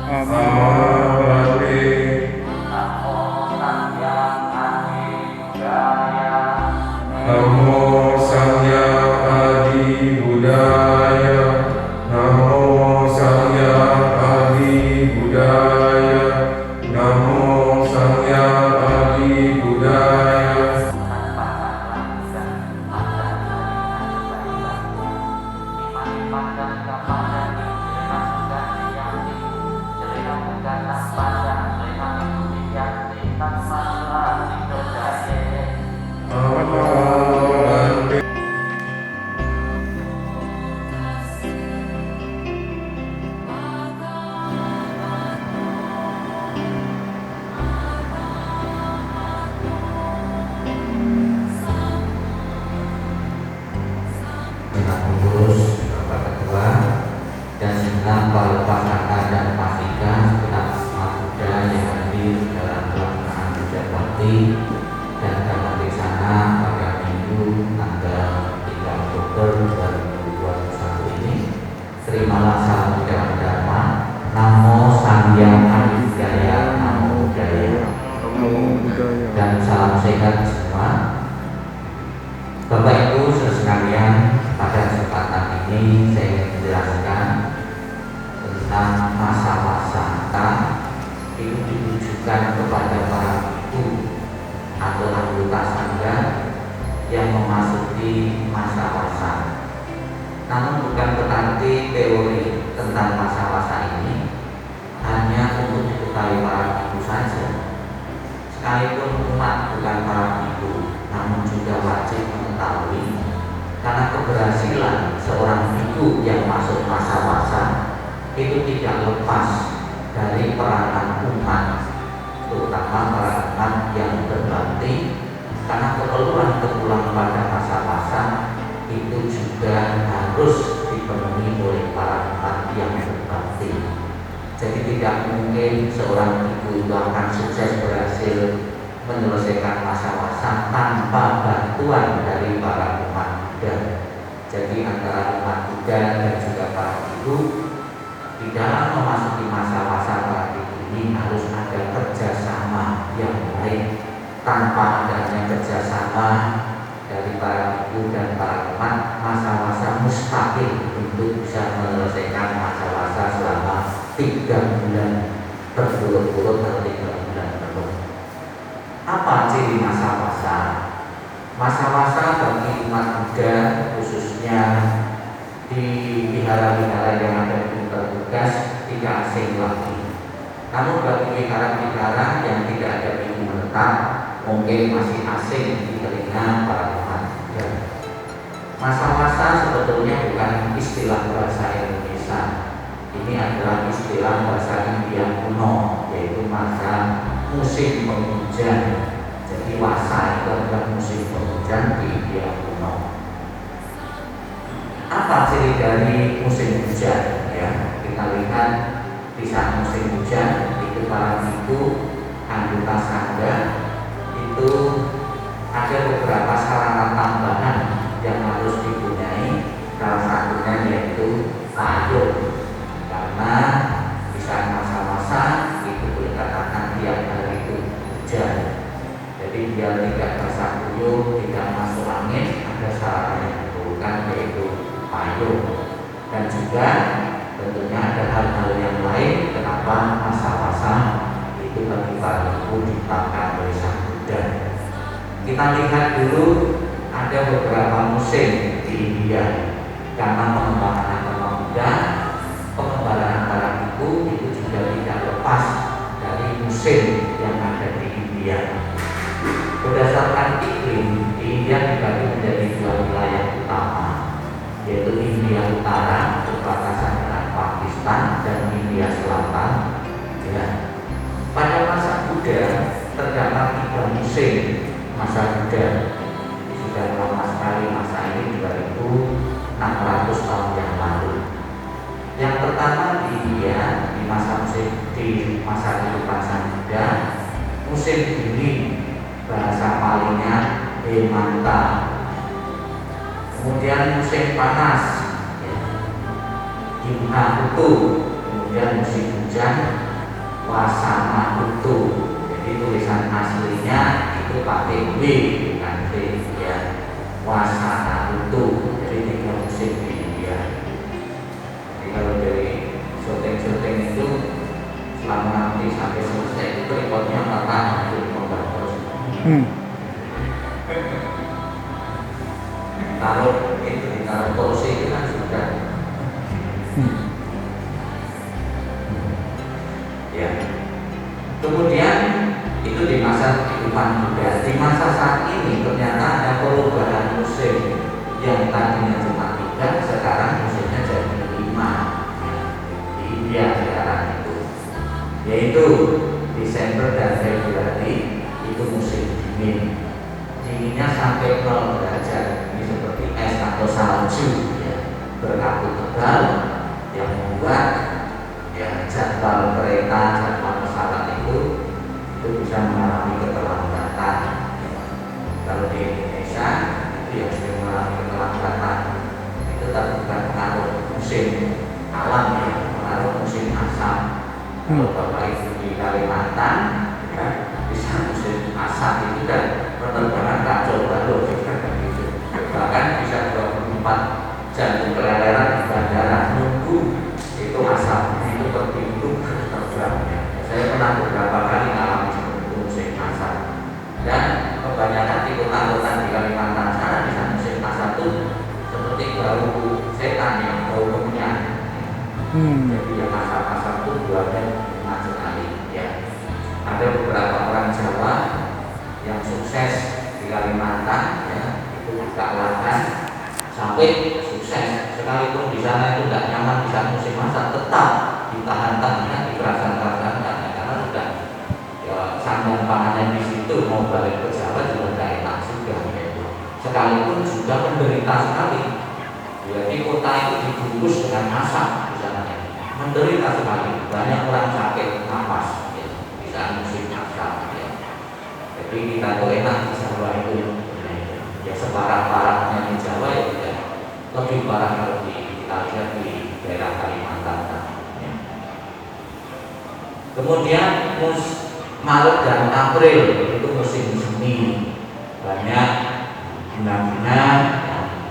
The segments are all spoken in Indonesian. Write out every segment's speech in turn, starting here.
Samawati. Namo Sangyang Adi Budaya. Namo Sangyang Adi Budaya. Namo Sangyang Adi Budaya. Samawati. Dengan pengurus Bapak Ketua dan segenap para pasangan dan pastikan segenap umat muda yang hadir dalam pelaksanaan hajat bakti dan dalam di sana pada Minggu tanggal 3 Oktober 2021 ini. Terimalah salam dan dharma. Namo Sangyang Adi Budaya, Namo Budaya, dan salam sehat semua. Bapak Ibu sekalian, pada kesempatan ini saya ingin menjelaskan tentang masa-masa itu ditujukan kepada para ibu atau anggota sangga yang memasuki masa-masa. Namun bukan berarti teori tentang masa-masa ini hanya untuk diketahui para ibu saja. Sekalipun umat bukan para ibu, namun juga wajib mengetahui, karena keberhasilan seorang ibu yang masuk masa-masa itu tidak lepas dari peranan umat, terutama para umat yang berbakti, karena keperluan pada masa-masa itu juga harus dipenuhi oleh para umat yang berbakti. Jadi tidak mungkin seorang ibu itu akan sukses berhasil menyelesaikan masa-masa tanpa bantuan dari para umat muda. Jadi antara umat muda dan juga para ibu di dalam memasuki masa-masa para ibu ini harus ada kerjasama yang baik. Tanpa adanya kerjasama dari para ibu dan para umat, masa-masa mustahil untuk bisa menyelesaikan masa-masa selama 3 bulan berturut-turut atau 3 bulan penuh. Apa ciri masa-masa? Masa-masa bagi umat muda, khususnya di wihara-wihara yang ada di bertugas, tidak asing lagi. Namun bagi wihara-wihara yang tidak ada minggu menetap, mungkin masih asing di telinga para umat muda. Masa-masa sebetulnya bukan istilah bahasa Indonesia. Ini adalah istilah bahasa India kuno, yaitu masa musim penghujan. Jadi wasa itu adalah musim penghujan di India kuno. Apa ciri dari musim hujan? Ya, kita lihat di saat musim hujan itu para ibu anggota sangga itu ada beberapa sarana tambahan yang harus dipunyai. Salah satunya yaitu payung, karena di saat masa-masa itu boleh katakan tiap hari itu hujan. Jadi biar tidak basah kuyup, tidak masuk angin, ada sarana yang diperlukan yaitu payung. Dan juga tentunya ada hal-hal yang lain kenapa masa-masa itu bagi para ibu ditetapkan oleh Sang Buddha. Kita lihat dulu ada beberapa musim di India. Karena pengembangan agama Buddha, pengembangan para ibu itu juga tidak lepas dari musim yang ada di India. Berdasarkan iklim, di India dibagi menjadi 2 wilayah utama, yaitu India Utara berbatasan dengan Pakistan dan India Selatan. Ya. Pada masa Buddha terdapat 3 musim masa Buddha. Sudah lama sekali masa ini 2600 tahun yang lalu. Yang pertama di India di masa kehidupan Sang Buddha, musim dingin, bahasa palingnya Hemanta. Kemudian musim panas, ya, Himhahutu. Kemudian musim hujan wasana utu. Jadi tulisan aslinya itu pakai W bukan T ya. Wasana utu. Jadi 3 musim di India. Jadi kalau dari syuting itu selama nanti sampai selesai itu rekodnya patah untuk membantu. Kalau itu ditaruh kursi itu kan sudah. Ya. Kemudian itu di masa kehidupan Buddha. Di masa saat ini ternyata ada perubahan musim yang tadinya cuma 3, sekarang musimnya jadi 5. Di India sekarang itu, yaitu Desember dan Februari itu musim dingin. Dinginnya sampai 0 derajat. Ini seperti es atau salju ya, berkabut tebal yang membuat ya jadwal kereta, jadwal pesawat itu bisa mengalami keterlambatan. Kalau di Indonesia itu yang sering mengalami keterlambatan itu tapi bukan pengaruh musim alam ya, pengaruh musim asam. Kalau Bapak Ibu di Kalimantan ya, bisa musim asam itu dan penerbangan kacau balau bahkan bisa 24 jam keleleran di bandara nunggu itu asap itu tertimbun terbangnya. Saya pernah beberapa kali mengalami seperti musim asap dan kebanyakan di kota-kota di Kalimantan sana bisa musim asap itu seperti bau setan yang bau kemenyan. Jadi yang asap-asap itu buatnya enak sekali ya. Ada beberapa orang Jawa yang sukses di Kalimantan ya, itu buka lahan sampai sukses, sekalipun di sana itu tidak nyaman bisa musim masak tetap ditahan-tahan, dikeraskan-keraskan karena sudah ya, sandang pangannya di situ, mau balik ke Jawa juga tidak enak juga gitu. Sekalipun juga menderita sekali. Jadi kota itu dibungkus dengan asap di sana, menderita sekali, banyak orang sakit nafas ya, di saat musim asap ya. Jadi kita tuh enak di Jawa itu ya, separah-parahnya di Jawa ya tidak lebih parah kalau kita lihat di daerah Kalimantan ya. Kemudian Maret dan April itu musim semi, banyak bunga-bunga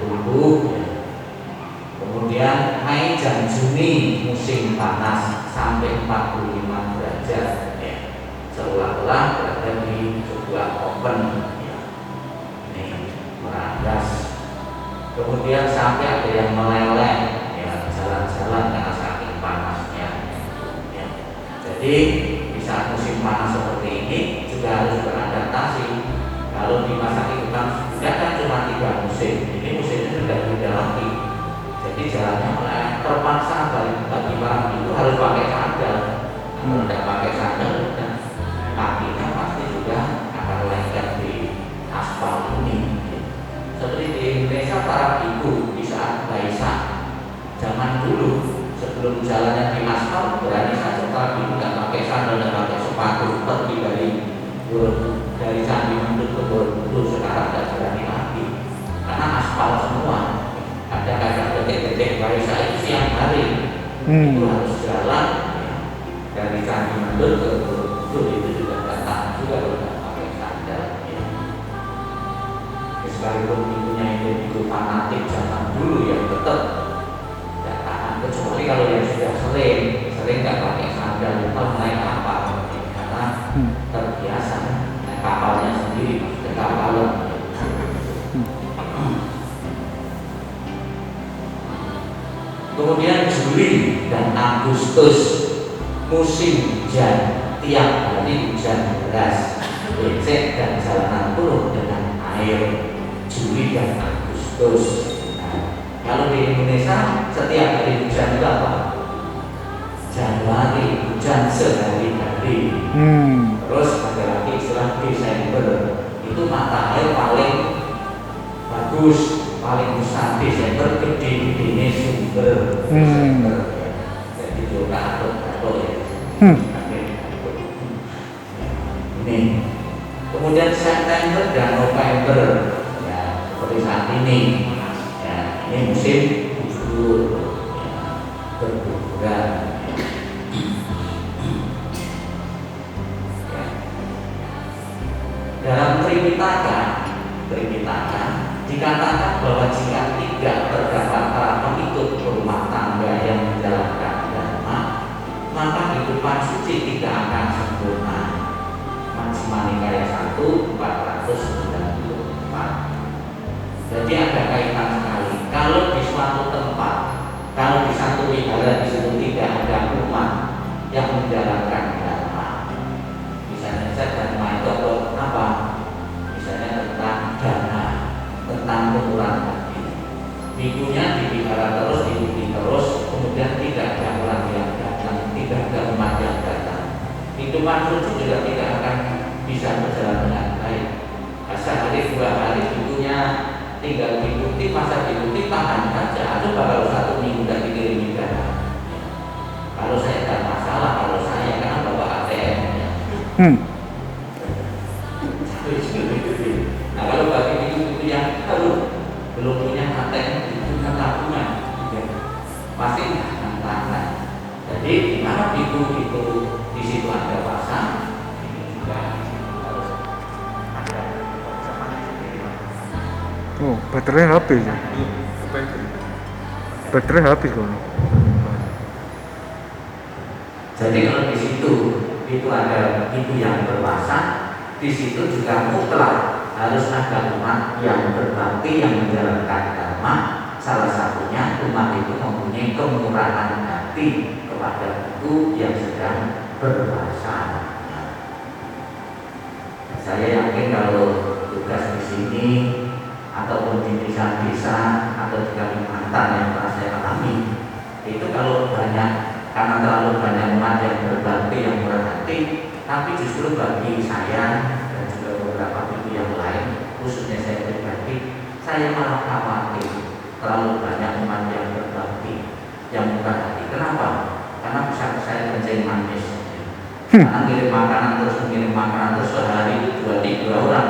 tumbuh ya. Kemudian Mei dan Juni musim panas sampai 45 derajat ya. Seolah-olah berada di sebuah oven ya. Ini merandas. Kemudian sampai ada yang meleleh ya, jalan-jalan karena saking panasnya ya. Jadi di saat musim panas seperti ini juga harus beradaptasi. Kalau di masa kehidupan sudah kan cuma 3 musim, ini musimnya sudah beda lagi. Jadi jalannya meleleh, terpaksa bagi para itu harus pakai sandal. Kalau tidak pakai sandal dan kakinya pasti juga akan lengket di aspal ini. Seperti di Indonesia para ibu di saat Waisak zaman dulu sebelum jalannya di aspal berani saja para ibu tidak pakai sandal dan pakai sepatu pergi dari Candi Mendut ke Borobudur. Sekarang tidak berani lagi karena aspal semua. Ada kadang detik-detik Waisak itu siang hari itu harus jalan ya, dari Candi Mendut ke Borobudur itu juga tidak tahan juga kalau tidak pakai sandal ya. Sekalipun ibunya itu fanatik zaman dulu yang tetap tidak tahan, kecuali kalau yang sudah sering nggak pakai sandal itu naik kapal karena terbiasa naik kapalnya sendiri, naik kapal. Kemudian Juli dan Agustus musim hujan, tiap hari hujan deras, becek dan jalanan penuh dengan air. Juli dan Agustus. Nah, kalau di Indonesia setiap hari hujan itu apa? Januari hujan sehari-hari. Terus ada lagi istilah Desember, itu mata air paling bagus, paling besar Desember, gede-gedenya sumber Desember ya. Jadi juga atau ya. Ini. Kemudian September dan November seperti saat ini ya, ini musim gugur ya, berguguran ya. Tripitaka dikatakan bahwa jika tidak terdapat para pengikut rumah tangga yang menjalankan dharma, maka kehidupan suci tidak akan sempurna. Majjhima Nikaya 1 494. Jadi ada kaitan sekali. Kalau di suatu tempat, kalau di satu wihara di situ tidak ada umat yang menjalankan dharma, misalnya saja dharma itu apa? Misalnya tentang dana, tentang pengurangan ini. Minggunya di wihara terus, diikuti terus, kemudian tidak ada orang yang datang, tidak ada umat yang datang. Hidupan suci juga tidak akan bisa berjalan dengan baik. Sehari 2 hari minggunya tinggal diikuti, masa diikuti tahan saja. Coba kalau 1 minggu tidak dikirim dana. Kalau saya tidak masalah, kalau saya kan bawa ATM ya. Nah kalau bagi ibu-ibu yang belum punya ATM, punya tabungan, ya, pasti akan tahan. Jadi di mana itu di situ ada pasang, ini juga harus ada persiapan sendiri. Oh, baterai habis ya? Baterai habis kan? Jadi kalau di situ itu ada ibu yang berpuasa, di situ juga mutlak harus ada umat yang berbakti yang menjalankan dharma. Salah satunya umat itu mempunyai kemurahan hati kepada ibu yang sedang berpuasa. Saya yakin kalau tugas di sini ataupun di desa-desa atau di Kalimantan yang pernah saya alami, itu kalau banyak, karena terlalu banyak umat yang berbakti yang murah hati, tapi justru bagi saya dan juga beberapa ibu yang lain, khususnya saya pribadi, saya malah khawatir terlalu banyak umat yang berbakti yang murah hati. Kenapa? Karena bisa saya kencing manis. Karena mengirim makanan terus sehari 2-3 orang.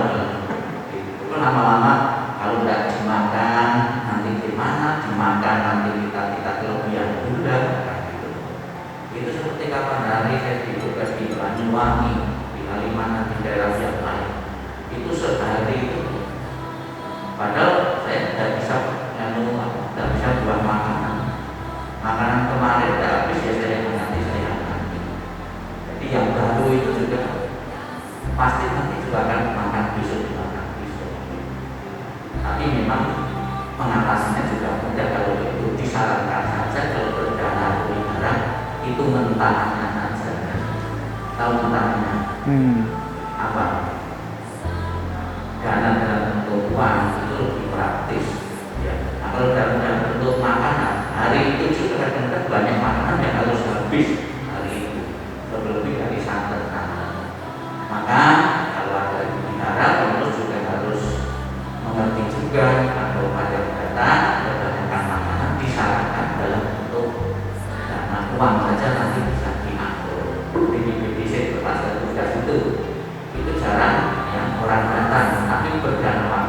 Itu lama-lama kalau tidak dimakan nanti gimana? Dimakan nanti kita kelebihan gula. Itu seperti kapan hari saya ditugas di Banyuwangi, di Kalimantan, di daerah yang lain. Itu sehari itu, padahal saya tidak bisa buat makanan. Makanan kemarin tidak habis ya saya nanti. Jadi yang baru itu juga pasti nanti juga akan makan besok. Tapi memang mengatasinya juga mudah kalau itu disarankan saja kalau berdana wihara itu mentahnya saja. Tahu mentahnya? Apa? Dana dalam bentuk uang itu lebih praktis. Ya. Nah, kalau dalam bentuk makanan, hari itu juga kadang-kadang banyak makanan yang harus habis hari itu, lebih dari santan. Maka kalau ada wihara, pengurus juga harus mengerti juga kalau pada datang berdasarkan makanan disarankan dalam bentuk dana uang saja nanti bisa diatur. Di BPDC pasar tugas itu jarang yang orang datang, tapi berdana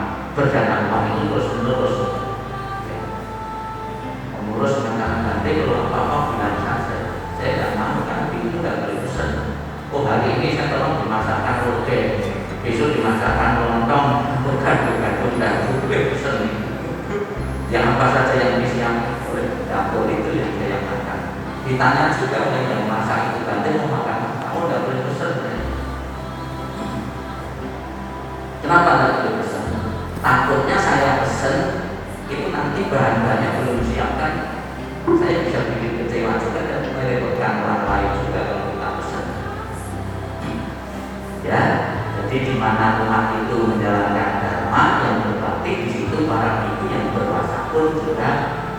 uang itu terus menerus. Ya. Pengurus mengatakan nanti kalau apa-apa bilang saja, saya tidak mau karena itu tidak boleh pesan. Oh hari ini saya tolong dimasakkan roti, besok dimasakkan lontong, bukan tidak boleh pesan. Yang apa saja yang disiapkan oleh dapur itu yang saya makan. Ditanya juga oleh yang masak itu nanti mau makan, kamu tidak boleh pesan. Kenapa tidak boleh pesan? Takutnya saya pesan itu nanti bahan-bahannya belum siapkan, saya bisa bikin kecewa juga dan merepotkan orang lain juga kalau kita pesan. Ya, jadi di mana umat itu menjalankan dharma yang berbakti, di situ para ibu yang berpuasa pun juga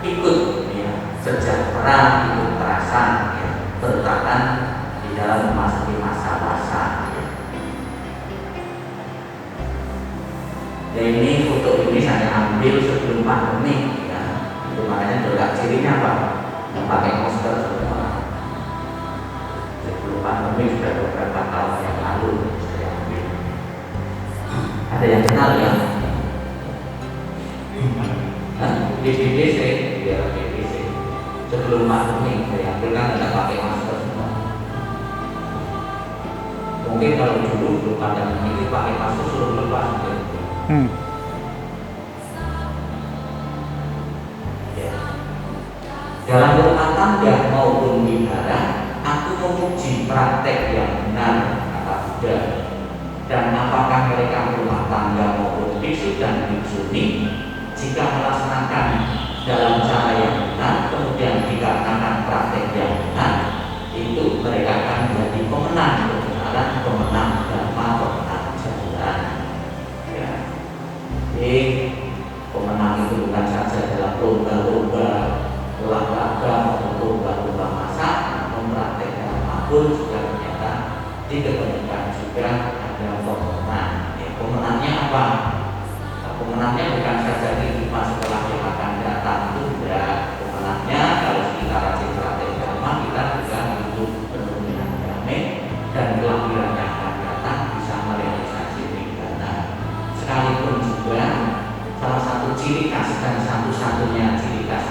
ikut, ya, sejahtera, ikut terasa, ya, bertahan di dalam memasuki masa puasa. Ya ini foto ini saya ambil sebelum pandemi, ya. Itu makanya juga cirinya apa? Yang pakai masker semua. Sebelum pandemi sudah beberapa tahun yang lalu saya ambil. Ada yang kenal ya? Di BDC, ya BDC. Sebelum pandemi saya ambil kan tidak pakai masker semua. Mungkin kalau dulu belum ada ini pakai paspor suruh lepas gitu. Ya. Dalam rumah tangga maupun wihara, aku memuji praktek yang benar kata Buddha. Dan apakah mereka rumah tangga maupun biksu dan biksuni, jika melaksanakan dalam cara yang benar, kemudian dikarenakan praktek yang benar, itu mereka akan menjadi pemenang kebenaran, pemenang dhamma, pemenang jalan. Ya. Jadi pemenang itu bukan saja dalam lomba-lomba olahraga maupun lomba-lomba masak, namun praktek dhamma pun juga ternyata diketemukan juga ada pemenang. Ya, pemenangnya apa? Nah, pemenangnya bukan saja kehidupan setelah yang akan datang itu tidak. Pemenangnya kalau kita rajin praktek dhamma, kita juga hidup penuh dengan damai dan kelahiran yang akan datang bisa merealisasi nibbana. Sekalipun juga salah satu ciri khas dan satu-satunya ciri khas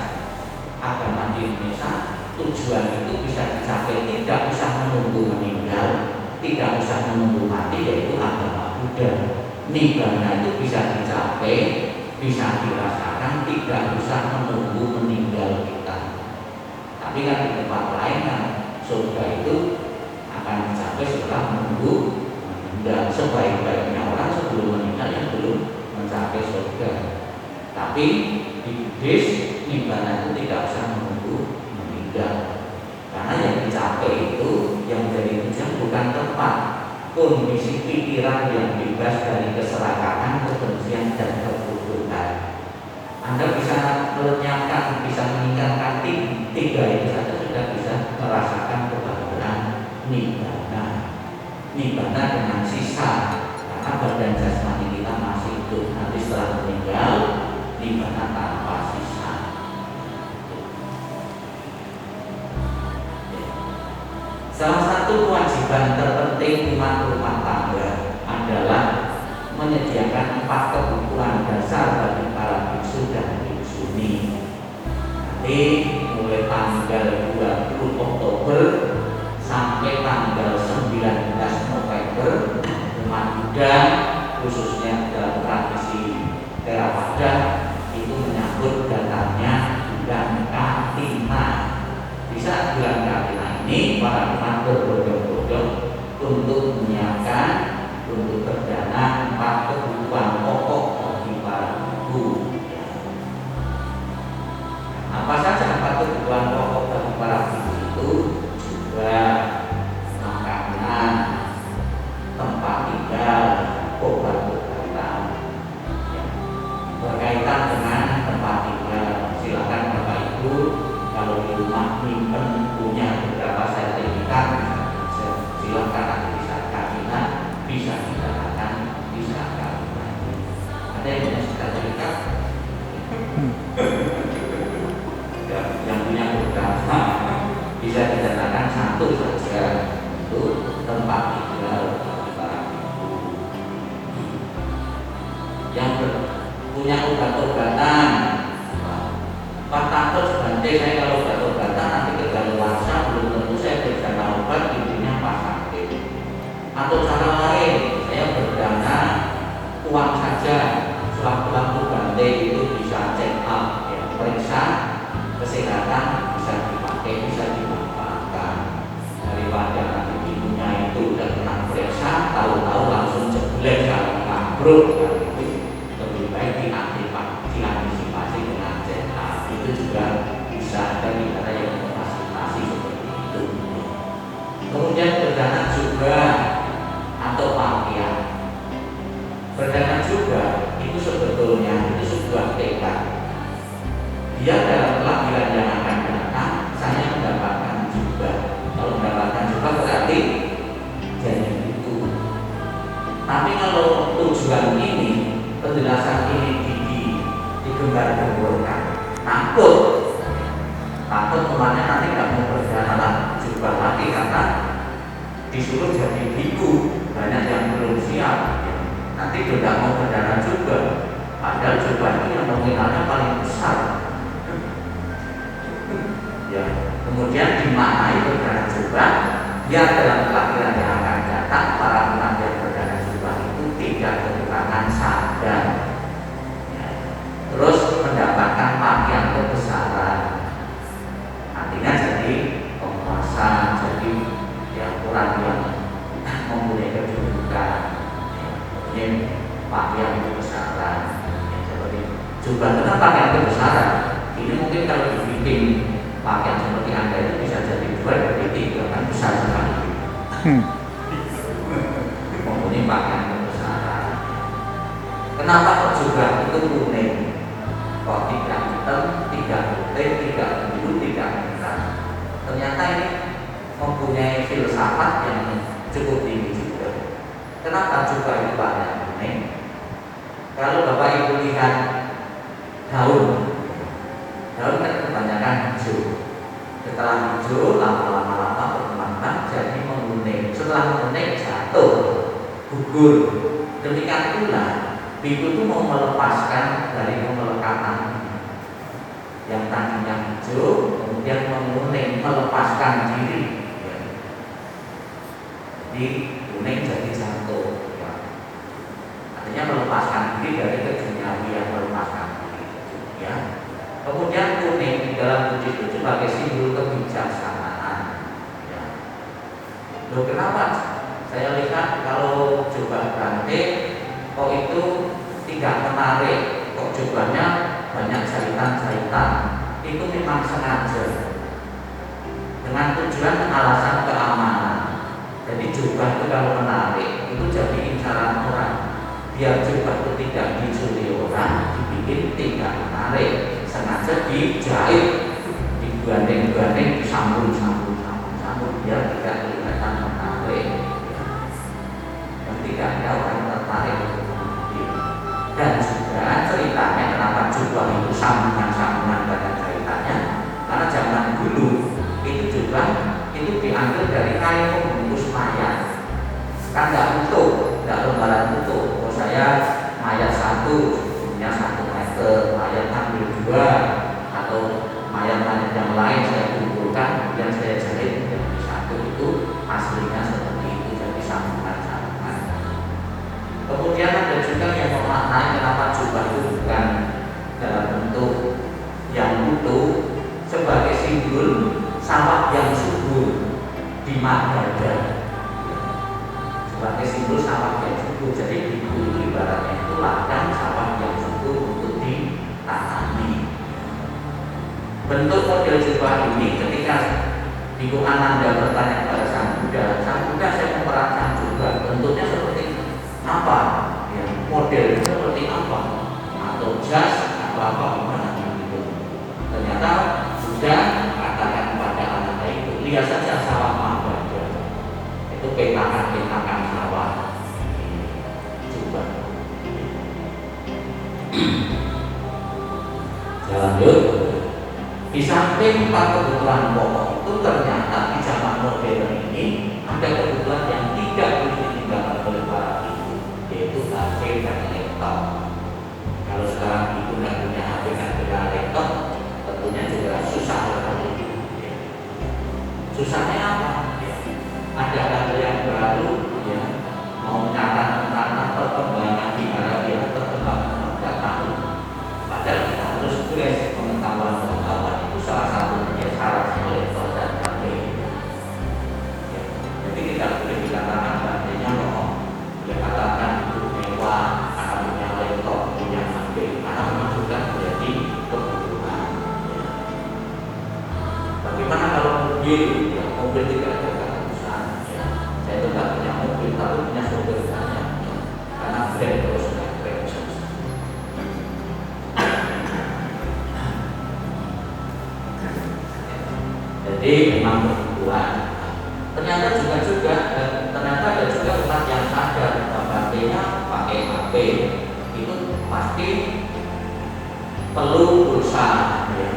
agama di Indonesia, tujuan itu bisa dicapai tidak usah menunggu meninggal, tidak usah menunggu mati, yaitu agama Buddha. Nibbana itu bisa dicapai, bisa dirasakan, tidak usah menunggu meninggal kita. Tapi kan di tempat lain kan surga itu akan dicapai setelah menunggu meninggal. Sebaik-baiknya orang sebelum meninggal yang belum mencapai surga. Tapi di Buddhis nibbana itu tidak usah menunggu meninggal. Karena yang dicapai itu yang menjadi tujuan bukan tempat, kondisi pikiran yang bebas dari keserakahan, kebencian dan kebodohan. Anda bisa melenyapkan, bisa meninggalkan tiga itu saja sudah bisa merasakan kebahagiaan nibbana. Nibbana dengan sisa, karena badan jasmani kita masih hidup. Nanti setelah meninggal, nibbana tanpa sisa. Salah satu kewajiban terpenting umat rumah tangga adalah menyediakan 4 kebutuhan dasar bagi para biksu dan biksuni. Nanti mulai tanggal 20 Oktober sampai tanggal 19 November umat Buddha khususnya dalam tradisi Theravada itu menyambut datangnya bulan Katina. Bisa bulan Katina ini para umat berbondong-bondong untuk menyiapkan untuk berdana 4 kebutuhan pokok bagi para ibu. Apa saja 4 kebutuhan pokok bagi para ibu itu? Juga makanan, tempat tinggal, obat-obatan. Berkaitan dengan tempat tinggal, silakan Bapak Ibu kalau di rumah nyimpen punya beberapa sertifikat, silakan nanti bisa kawinan, bisa dikatakan bisa kawinan. Ada yang punya sertifikat? Ya, yang punya beberapa bisa dikatakan satu saja untuk tempat tinggal bagi para ibu. Yang punya obat-obatan, Pak Tato sebentar saya kalau obat-obatan nanti kedaluarsa belum tentu saya berdana obat intinya pas sakit. Atau cara lain saya berdana uang saja, sewaktu-waktu Bante itu bisa check up, ya, periksa kesehatan bisa dipakai, bisa dimanfaatkan. Daripada nanti ibunya itu udah pernah periksa, tahu-tahu langsung jeblek kalau ambruk, lebih baik diantisipasi dengan check up. Itu juga bisa ada negara yang memfasilitasi seperti itu. Kemudian berdana juga atau pakaian. Berdana juga itu sebetulnya itu sebuah tekad. Dia dalam kelahiran yang akan datang, saya mendapatkan juga. Kalau mendapatkan juga berarti jadi itu. Tapi kalau tujuan ini, penjelasan ini digembar-gemborkan, takut temannya nanti nggak mau berjalan juga lagi karena disuruh jadi biku, banyak yang belum siap. Nanti tidak mau berjalan juga, padahal juga ini yang nominalnya paling besar. Ya, kemudian dimaknai berjalan juga, biar dalam kelahiran yang akan datang para mempunyai kedudukan, ini pakaian kebesaran, seperti jubah itu kan pakaian kebesaran. Ini mungkin kalau dibikin pakaian seperti Anda itu bisa jadi 2 dari 3 kan besar sekali. Mempunyai pakaian kebesaran. Kenapa kok jubah itu kuning? Kok tidak hitam, tidak putih, tidak biru, tidak merah? Ternyata ini mempunyai filsafat yang cukup tinggi juga. Kenapa jubah itu warna kuning? Kalau Bapak Ibu lihat daun kan kebanyakan hijau. Setelah hijau, lama-lama berkembang jadi menguning. Setelah menguning jatuh, gugur. Demikian pula biku itu mau melepaskan dari pemelekatan yang tadinya hijau kemudian menguning, melepaskan diri. Jadi kuning jadi jatuh. Artinya melepaskan diri dari keduniawian, melepaskan diri. Ya. Kemudian kuning di dalam wujud itu sebagai simbol kebijaksanaan. Ya. Loh, kenapa? Saya lihat kalau jubah Bante kok itu tidak menarik, kok jubahnya banyak jahitan-jahitan. Itu memang sengaja dengan tujuan alasan keamanan. Jadi jubah itu kalau menarik itu jadi incaran orang. Biar jubah itu tidak dicuri orang, dibikin tidak menarik, sengaja dijahit, digandeng-gandeng, disambung biar tidak kelihatan menarik. Dan tidak ada orang tertarik. Dan juga ceritanya kenapa jubah itu sambungan-sambungan dengan jahitannya, karena zaman dulu itu jubah itu diambil dari kain pembungkus mayat, kan nggak utuh, nggak lembaran utuh. Kalau saya mayat 1 punya 1 meter, mayat ambil 2 atau mayat-mayat yang lain saya kumpulkan, kemudian saya jahit menjadi 1 itu aslinya seperti itu, jadi sambungan-sambungan. Kemudian ada juga yang memaknai kenapa jubah itu bukan dalam bentuk yang utuh, sebagai simbol sawah yang subur di Madada, sebagai simbol sawah yang subur. Jadi itu ibaratnya itu ladang sawah yang subur untuk ditanami. Bentuk model jubah ini ketika Biku Ananda bertanya kepada Sang Buddha, saya memperancang jubah, bentuknya seperti apa? Ya, modelnya seperti apa? Atau jas atau apa gimana gitu. Ternyata sudah katakan kepada anak itu, lihat saja sawah Madada. Itu petakan sawah. Coba. Jalan yuk. Di samping 4 kebutuhan pokok itu ternyata di zaman modern ini ada kebutuhan yang tidak bisa ditinggalkan oleh para ibu, yaitu HP dan laptop. Kalau sekarang ibu tidak punya HP dan punya laptop, tentunya juga susah sekali. Susahnya apa? Ada hal yang baru, ya, mau mencatat tentang perkembangan di mana dia terkembang tidak tahu. Padahal kita harus tulis pengetahuan itu salah satunya syarat laptop dan HP. Ya. Jadi tidak boleh dikatakan artinya kok dia katakan itu mewah, karena punya laptop, punya HP, karena memang sudah menjadi kebutuhan. Ya. Bagaimana kalau mobil? Ya, mobil tidak ada keharusan. Ya. Saya itu tidak punya mobil, tapi punya sopir banyak. Ya. Karena brand terus brand. Jadi memang kebutuhan. Ternyata ada juga umat yang sadar bahwa artinya pakai HP itu pasti perlu pulsa. Ya.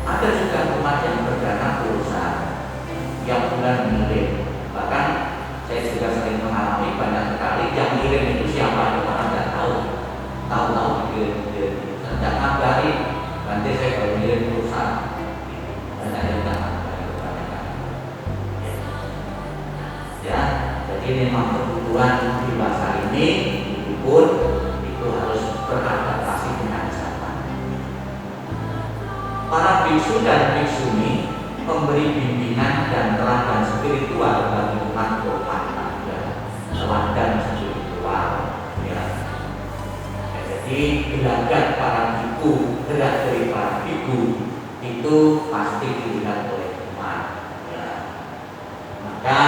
Ada juga umat yang berdana pulsa yang bulan ngirim. Bahkan saya juga sering mengalami banyak sekali yang ngirim itu siapa itu orang nggak tahu. Tahu-tahu dikirim. Tidak ngabari. Nanti saya baru ngirim pulsa. Banyak yang nggak ngabari. Ya, jadi memang kebutuhan di masa ini pun itu harus beradaptasi dengan zaman. Para biksu dan biksuni memberi bimbingan dan teladan spiritual bagi umat bermakna. Jadi gelagat para biku, gerak dari para biku itu pasti dilihat oleh umat. Ya. Maka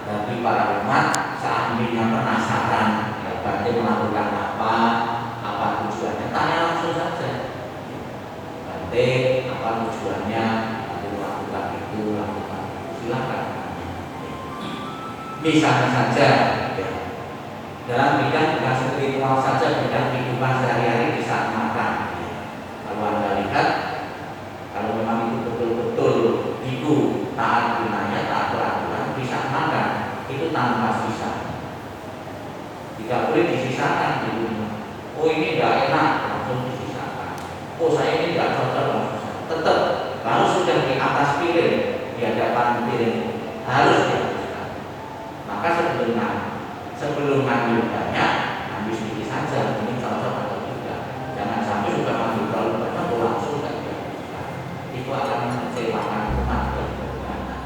bagi para umat seandainya penasaran, ya berarti melakukan apa tujuannya, tanya langsung saja. Berarti apa tujuannya, nanti melakukan itu, lakukan itu, silakan. Misalnya saja, ya, dalam bidang bukan spiritual saja, bidang kehidupan sehari-hari di saat makan. Kalau Anda lihat, kalau memang itu betul-betul itu taat gunanya, taat peraturan, di saat makan itu tanpa sisa. Tidak boleh disisakan di rumah. Oh ini tidak enak, langsung disisakan. Oh saya ini tidak cocok, langsung. Tetap kalau sudah di atas piring, di hadapan piring harus dihabiskan. Maka sebelum ngambil banyak, ambil sedikit saja, ini cocok atau tidak. Jangan sampai sudah ambil terlalu banyak, langsung tidak dihabiskan. Itu akan mengecewakan umat dan bagaimana.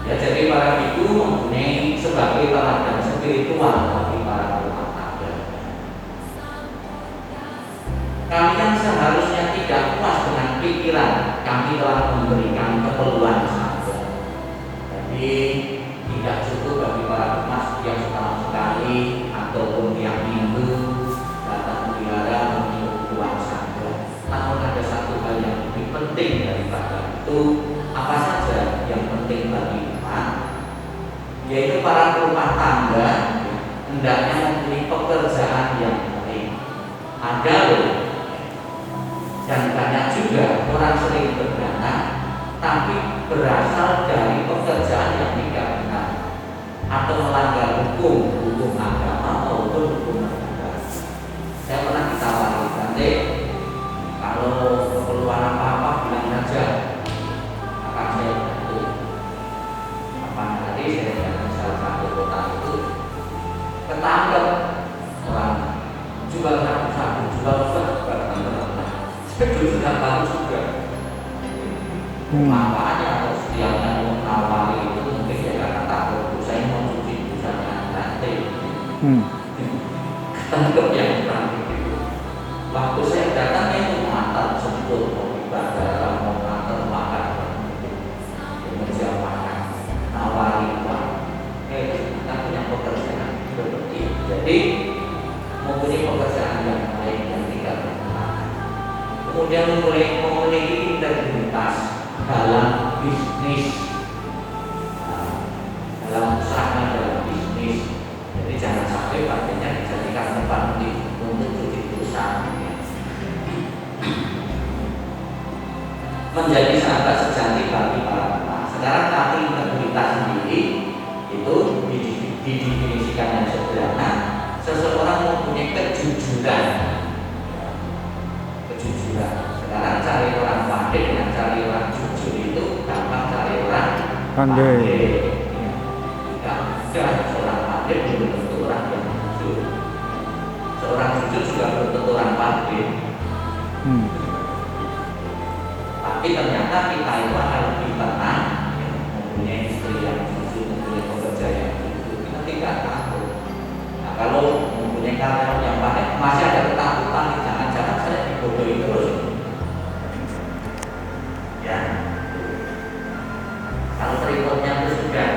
Ya, jadi para biku mempunyai sebagai teladan spiritual bagi para rumah tangga. Kami yang seharusnya tidak puas dengan pikiran, kami telah memberikan keperluan saja. Jadi tidak cukup bagi para emas yang setahun sekali ataupun tiap minggu datang melihara meminum uang saja. Namun ada satu hal yang lebih penting daripada itu. Apa saja yang penting bagi umat, yaitu para rumah tangga hendaknya mempunyai pekerjaan yang penting. Ada loh, dan banyak juga orang sering berdana tapi berasal dari pekerjaan yang tidak benar atau melanggar hukum agama maupun hukum negara. Saya pernah ditawari, nanti kalau keperluan apa-apa bilang saja, akan saya bantu. Kapan hari saya datang salah satu kota itu, ketangkep orang jual sabu, jual itu sudah baru juga. Makanya atau setiapnya menawari itu mungkin ya karena takut saya mau cuci busanya nanti. Ketangkep yang terakhir itu. Waktu saya datangnya itu mantan sebut mau ibadah, mau nganter makan, meja makan, nawari uang. Kita punya pekerjaan seperti itu. Jadi mempunyai pekerjaan yang baik yang tidak bermanfaat. Kemudian memiliki integritas dalam bisnis, dalam usaha, dalam bisnis. Jadi jangan sampai partainya dijadikan tempat untuk cuci dosa. Menjadi sahabat sejati bagi para ulama. Sekarang arti integritas sendiri itu didefinisikan yang sederhana. Seseorang mempunyai kejujuran. Sekarang cari orang pandai dengan cari orang jujur itu gampang, cari orang pandai. Tidak mudah seorang pandai belum tentu orang yang jujur. Seorang jujur juga belum tentu orang pandai. Tapi ternyata kita itu akan lebih tenang, mempunyai istri yang jujur, mempunyai pekerja yang jujur. Kita tidak takut. Nah, kalau mempunyai karyawan yang pandai, masih ada ketakutan. Jangan-jangan saya dibodohi terus. Ya, kalau reportnya itu sudah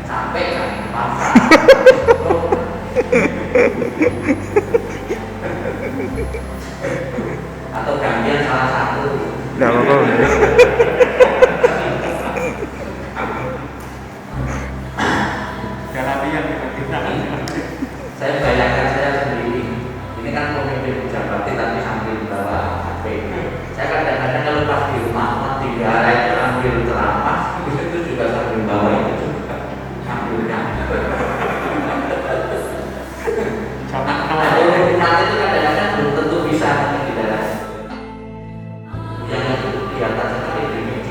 capek kan, paksa. Atau gantian salah satu. Tidak apa-apa. Saya bayangkan saya sendiri. Ini kan pemimpin pejabat tapi sambil bawa HP. Saya kadang-kadang kalau pas di rumah tiga itu ambil ceramah itu juga sambil bawa itu juga sambil gambar. Kalau rumah itu kadang-kadang belum tentu bisa di dalam yang kelihatan seperti ini.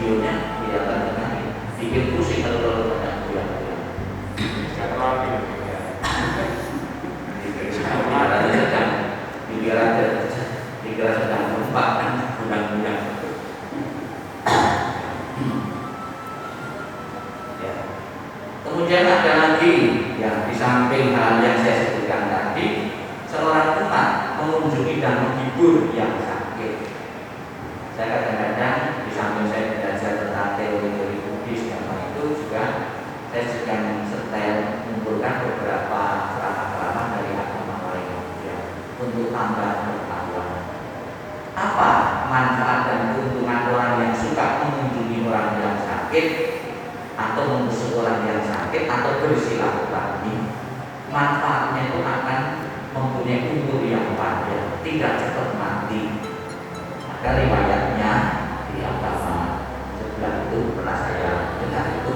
Kemudian ada lagi yang di samping hal yang saya sebutkan tadi, seorang umat mengunjungi dan menghibur yang sakit. Saya kadang-kadang di samping saya belajar tentang teori-teori Buddhis yang itu juga saya sedang setel mengumpulkan beberapa ceramah-ceramah dari agama lain untuk tambahan pengetahuan. Apa manfaat dan keuntungan orang yang suka mengunjungi orang yang sakit atau membesuk orang yang sakit atau bersilaturahmi? Manfaatnya itu akan mempunyai umur yang panjang, tidak cepat mati. Maka riwayatnya di agama sebelah itu pernah saya dengar itu.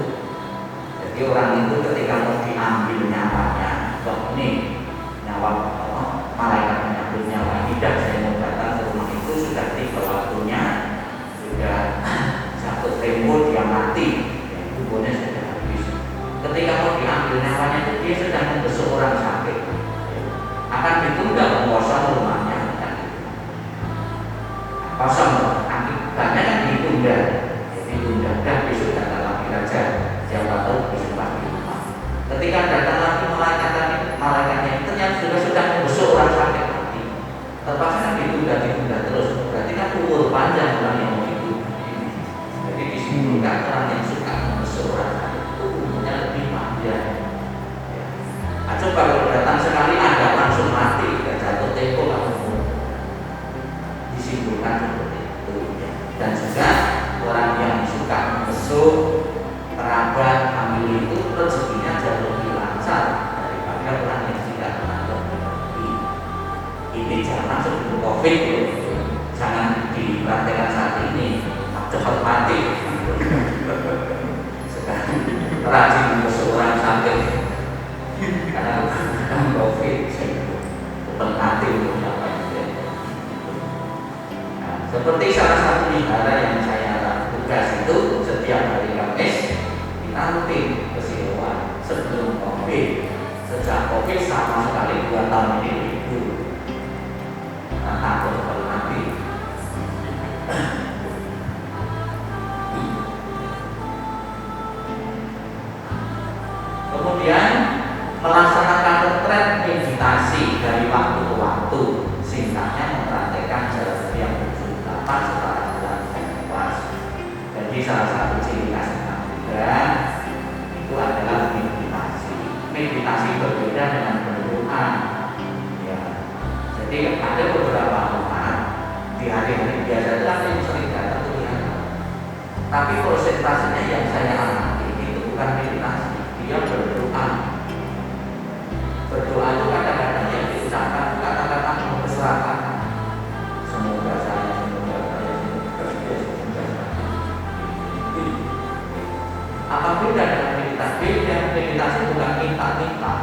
Jadi orang itu ketika mau diambil nyawanya, wah ini nyawa malaikat menyambut nyawa, tidak saya mau datang ke rumah itu sudah tiba waktunya, sudah jatuh tempo dia mati, umurnya sudah habis. Ketika mau diambil nyawanya itu dia sedang membesuk orang sakit, akan ditunda penguasaan rumahnya, kosong, akibatnya kan ditunda, jadi tunda dan besok datang lagi saja, siapa tahu besok pasti rumah. Ketika datang lagi malaikatnya ternyata sudah membesuk orang sakit mati, terpaksa kan ditunda terus, berarti kan umur panjang orang yang begitu. Jadi disimpulkan orang yang suka membesuk orang sakit itu umurnya lebih panjang. Nah, coba kalau datang sekali ada langsung mati, tidak jatuh tempo kamu, disimpulkan seperti itu. Dan juga orang yang suka membesuk kerabat famili itu rezekinya jauh lebih lancar daripada orang yang tidak menganggap rezeki. Ini jangan sebelum COVID, jangan dipraktekkan saat ini, cepat mati. Sekarang rajin membesuk orang sakit karena COVID, cepat mati untuk apa? Seperti salah satu wihara yang saya tugas itu setiap hari Kamis kita rutin ke Siloam sebelum COVID. Sejak COVID sama sekali 2 tahun ini libur. Nah, takut kalau mati. Kemudian melaksanakan retret meditasi dari waktu ke waktu, singkatnya mempraktekkan jalan yang setelah bulan puasa. Jadi salah satu ciri khas juga itu adalah meditasi. Meditasi berbeda dengan berdoa. Ya. Jadi ada beberapa umat di hari-hari biasa itu ada yang sering datang ke wihara. Tapi konsentrasinya yang saya amati itu bukan meditasi, dia berdoa. Berdoa itu kadang-kadang yang diucapkan kata-kata mempersilahkan. Semoga saya apa beda dengan meditasi? Meditasi bukan minta-minta.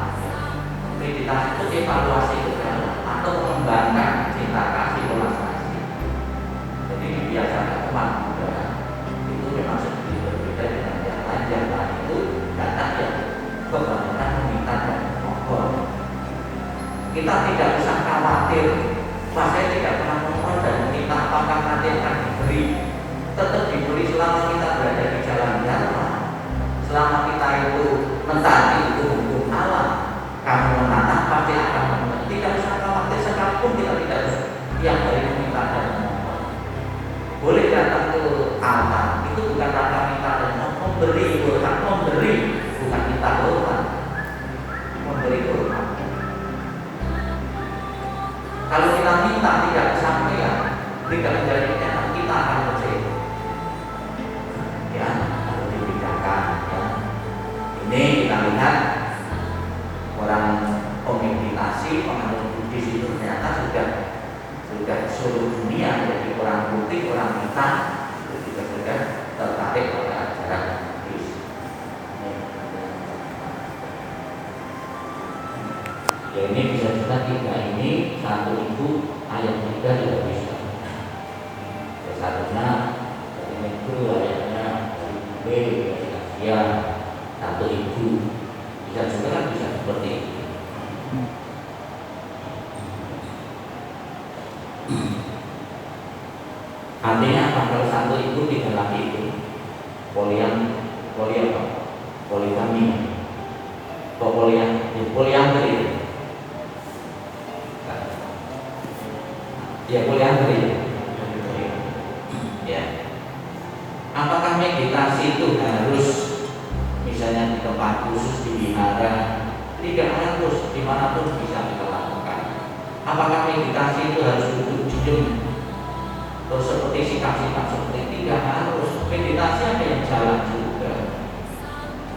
Meditasi itu evaluasi segala atau mengembangkan cinta kasih relaksasi. Jadi dibiasakan umat Buddha itu memang sedikit berbeda dengan yang lain. Yang lain itu datang yang kebanyakan meminta dan mohon. Kita tidak usah khawatir. Wah, saya tidak pernah mohon dan meminta apakah nanti akan diberi. Tetap diberi selama kita berada di jalan dharma. Selama kita itu mentaati hukum alam, kamu menanam pasti akan memetik. Tidak usah khawatir sekalipun kita tidak tiap hari meminta dan memohon. Boleh datang ke altar, itu bukan rangka minta dan memberi hormat, memberi bukan minta hormat, memberi hormat. Kalau kita minta tidak kesampaian, tidak menjadi enak, kita akan kecewa. Ya, harus dibedakan. Ya. Ini kita lihat orang pemeditasi, penganut Buddhis itu ternyata sudah seluruh dunia, jadi orang putih, orang hitam itu juga sudah tertarik pada ajaran Buddhis. Ya, ini bisa juga 3 ini, 1 itu ayat 3 juga bisa. Ya, satunya dari itu ayatnya dari B, dari Asia, 1 itu bisa juga kan bisa seperti itu. Artinya apa? Kalau 1 itu 3 laki itu poligami. meditasi itu harus misalnya di tempat khusus di wihara, tidak harus dimanapun bisa kita lakukan. Apakah meditasi itu harus duduk diam terus seperti sikap-sikap seperti tidak harus. Meditasi ada yang jalan juga,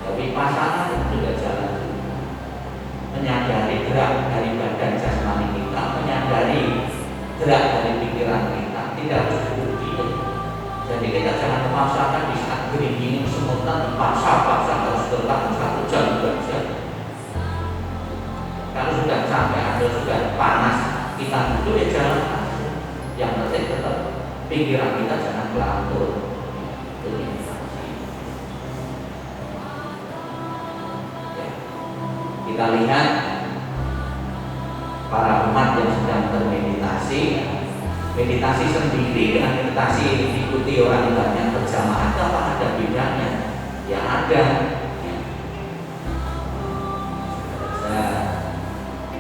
tapi pasangan itu juga jalan juga. Menyadari gerak dari badan jasmani kita, menyadari gerak dari pikiran kita, tidak harus duduk diam. Jadi kita jangan memaksakan di saat gerimis semutan dipaksa-paksa harus berlaku 1 jam 2 jam. Kalau sudah capek atau sudah panas, kita duduk ya jalan. Yang penting tetap pikiran kita jangan kelantur. Itu meditasi. Ya. Kita lihat para umat yang sedang bermeditasi. Meditasi sendiri dengan meditasi diikuti orang banyak berjamaah, apa ada bedanya? Ya ada. Saya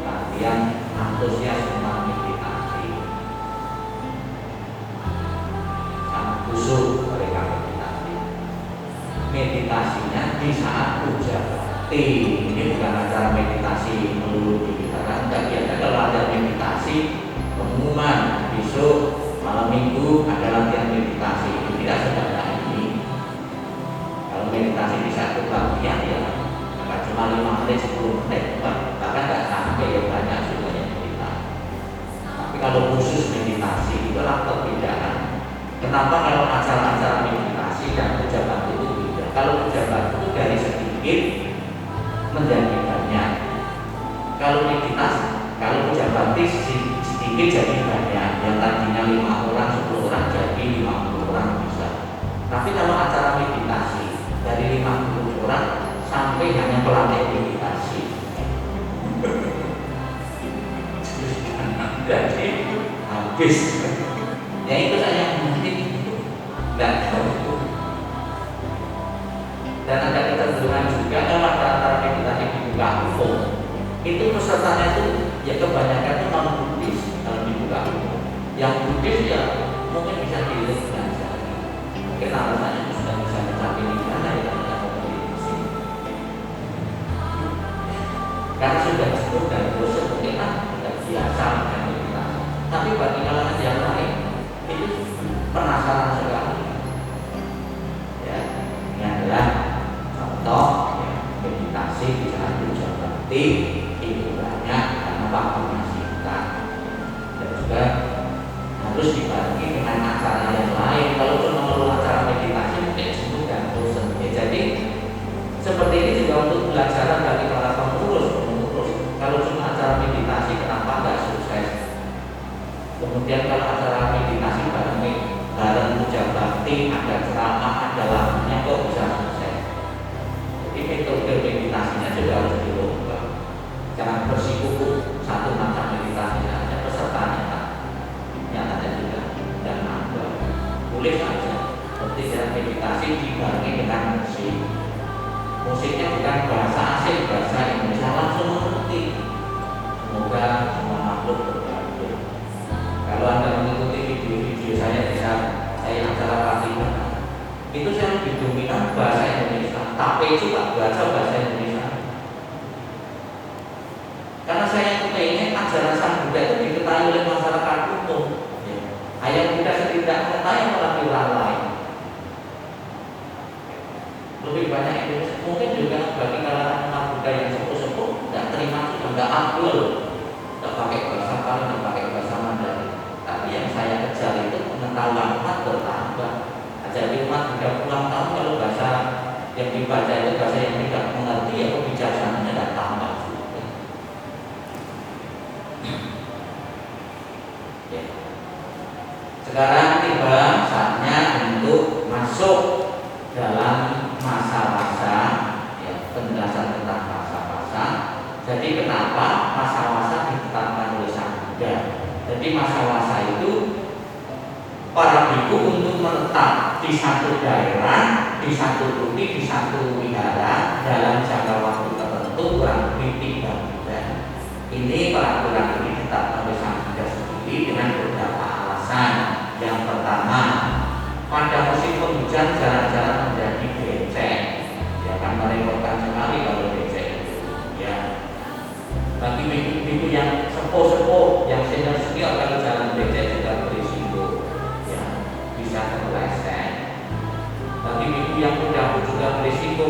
latihan antusias tentang meditasi, sangat khusyuk mereka meditasi. Meditasinya di saat puja bakti. Ini bukan acara meditasi melulu di wihara. Enggak, biasa kalau ada meditasi pengumuman besok malam minggu ada latihan meditasi, itu tidak sebanyak ini. Kalau meditasi di satu bagian ya nggak cuma 5 menit 10 menit, bahkan nggak sampai ya banyak juga yang meditasi. Tapi kalau khusus meditasi itulah perbedaan. Kenapa kalau acara-acara meditasi dan puja bakti itu beda? Kalau puja bakti itu dari sedikit menjadi banyak. Kalau meditasi, kalau puja bakti sedikit jadi banyak, yang tadinya 5 orang, 10 orang jadi 50 orang bisa. Tapi kalau acara meditasi dari 50 orang sampai hanya pelatih meditasi, jadi habis. Ya itu saya mungkin nggak tahu. Dan ada kecenderungan juga kalau acara meditasi dibuka umum, itu pesertanya itu ya kebanyakan itu non Buddhis. Kalau dibuka yang Buddhis ya mungkin bisa dilihat belajar. Mungkin alasannya itu sudah bisa mencapai nirvana ya tidak mau meditasi. Karena sudah cukup dan bosan mungkin sudah biasa dengan meditasi. Tapi bagi kalangan yang lain itu penasaran sekali. Ya, ini adalah contoh ya, meditasi di saat puja bakti itu banyak karena waktunya singkat. Juga harus dibarengi dengan acara yang lain. Kalau cuma melulu acara meditasi mungkin jenuh dan bosan. Ya, jadi seperti ini juga untuk pelajaran bagi para pengurus. Kalau cuma acara meditasi kenapa nggak sukses? Kemudian kalau acara meditasi bareng puja bakti, ada ceramah, ada lagunya, kok bisa sukses? Jadi metode meditasinya juga harus dirubah. Jangan bersikukuh satu macam meditasi saja, pesertanya nyatanya juga dan nambah. Boleh saja seperti cara meditasi dibarengi dengan musik. Musiknya bukan bahasa asing, bahasa Indonesia langsung mengerti. Semoga semua makhluk berbahagia. Kalau Anda mengikuti video-video saya di saat saya acara pelatihan, itu saya lebih dominan bahasa Indonesia, tapi juga baca bahasa Indonesia. Karena saya pengen ajaran Sang Buddha itu diketahui oleh masyarakat umum. Ayah Buddha setidaknya mengetahui melalui orang lain. Lebih banyak Indonesia. Mungkin juga bagi kalangan umat Buddha yang sepuh-sepuh tidak terima juga, tidak akul, tidak pakai bahasa Pali, tidak pakai bahasa Mandarin. Tapi yang saya kejar itu pengetahuan umat bertambah. Jadi umat Buddha pulang tahun kalau bahasa yang dibaca itu bahasa yang tidak mengerti, ya kebijaksanaannya tidak tambah. Sekarang tiba saatnya untuk masuk dalam masa-masa ya, penjelasan tentang masa-masa. Jadi kenapa masa-masa ditetapkan oleh Sang Buddha? Jadi masa-masa itu para biku untuk menetap di satu daerah, di satu bukti, di satu wihara dalam jangka waktu tertentu kurang lebih 3 bulan. Ini peraturan ini ditetapkan oleh Sang Buddha sendiri dengan beberapa alasan. Yang pertama, pada musim penghujan jarang-jarang yang udah juga berisiko.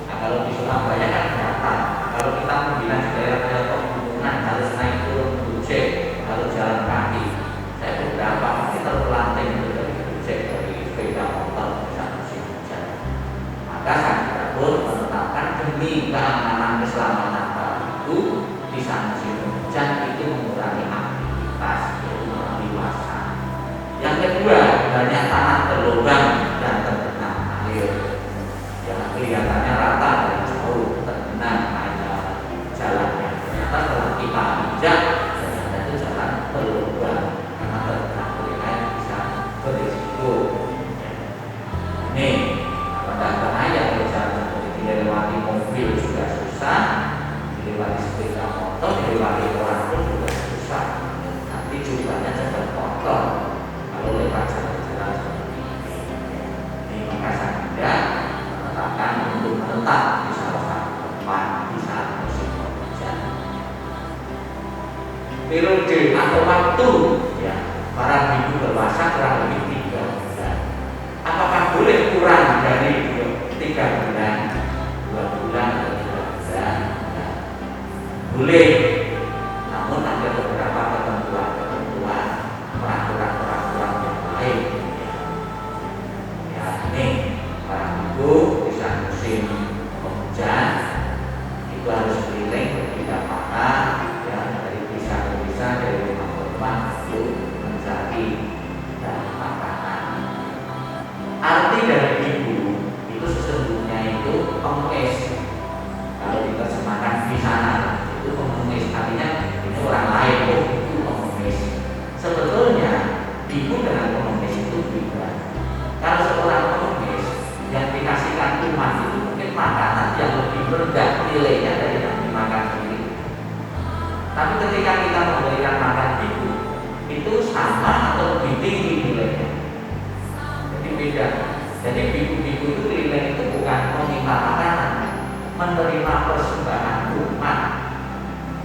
Nah, kalau di Surabaya kan nyata. Kalau kita membina di daerah-daerah pegunungan harus naik turun Gojek, harus jalan kaki. Saya beberapa masih terpelanting itu dari Gojek, dari sepeda motor bisa musim hujan. Maka saya pun menetapkan demi keamanan keselamatan para itu di saat musim hujan itu mengurangi aktivitas, yaitu melalui wasa. Yang kedua, banyak tanah berlubang dan tergenang air. Yang kelihatannya rata dan jauh tergenang air jalannya. Ternyata setelah kita injak, ternyata itu jalan berlubang karena tergenang oleh air bisa berisiko. Ini pendaftaran air kalau jalan seperti dilewati mobil juga susah, dilewati sepeda motor, dilewati orang pun juga susah. Nanti jumlahnya jadi kotor. Kalau lewat jalan-jalan seperti ini, maka saya tidak menetapkan untuk menetap di salah satu tempat di saat musim hujan. Periode atau waktu ya para ibu dewasa kurang lebih 3 bulan. Apakah boleh kurang dari 3 bulan, 2 bulan atau 3 bulan? Ya. Boleh. Namun ada beberapa ketentuan peraturan yang lain. Ya ini para ibu bisa musim hujan itu harus keliling berpindah-pindah ya dari desa ke desa, dari rumah ke rumah untuk mencari dan makanan. Arti dari ibu itu sesungguhnya itu pengemis. Kalau diterjemahkan di sana itu pengemis, artinya ini orang lain itu pengemis. Sebetulnya ibu dengan pengemis itu beda. Kalau seorang pengemis yang dikasihkan Tuhan itu mungkin makanan yang lebih rendah nilainya dari yang dimakan sendiri. Tapi ketika kita memberikan makan ibu itu sama atau lebih tinggi nilainya. Jadi beda. Jadi ibu-ibu itu nilai itu bukan meminta makanan, menerima persembahan umat.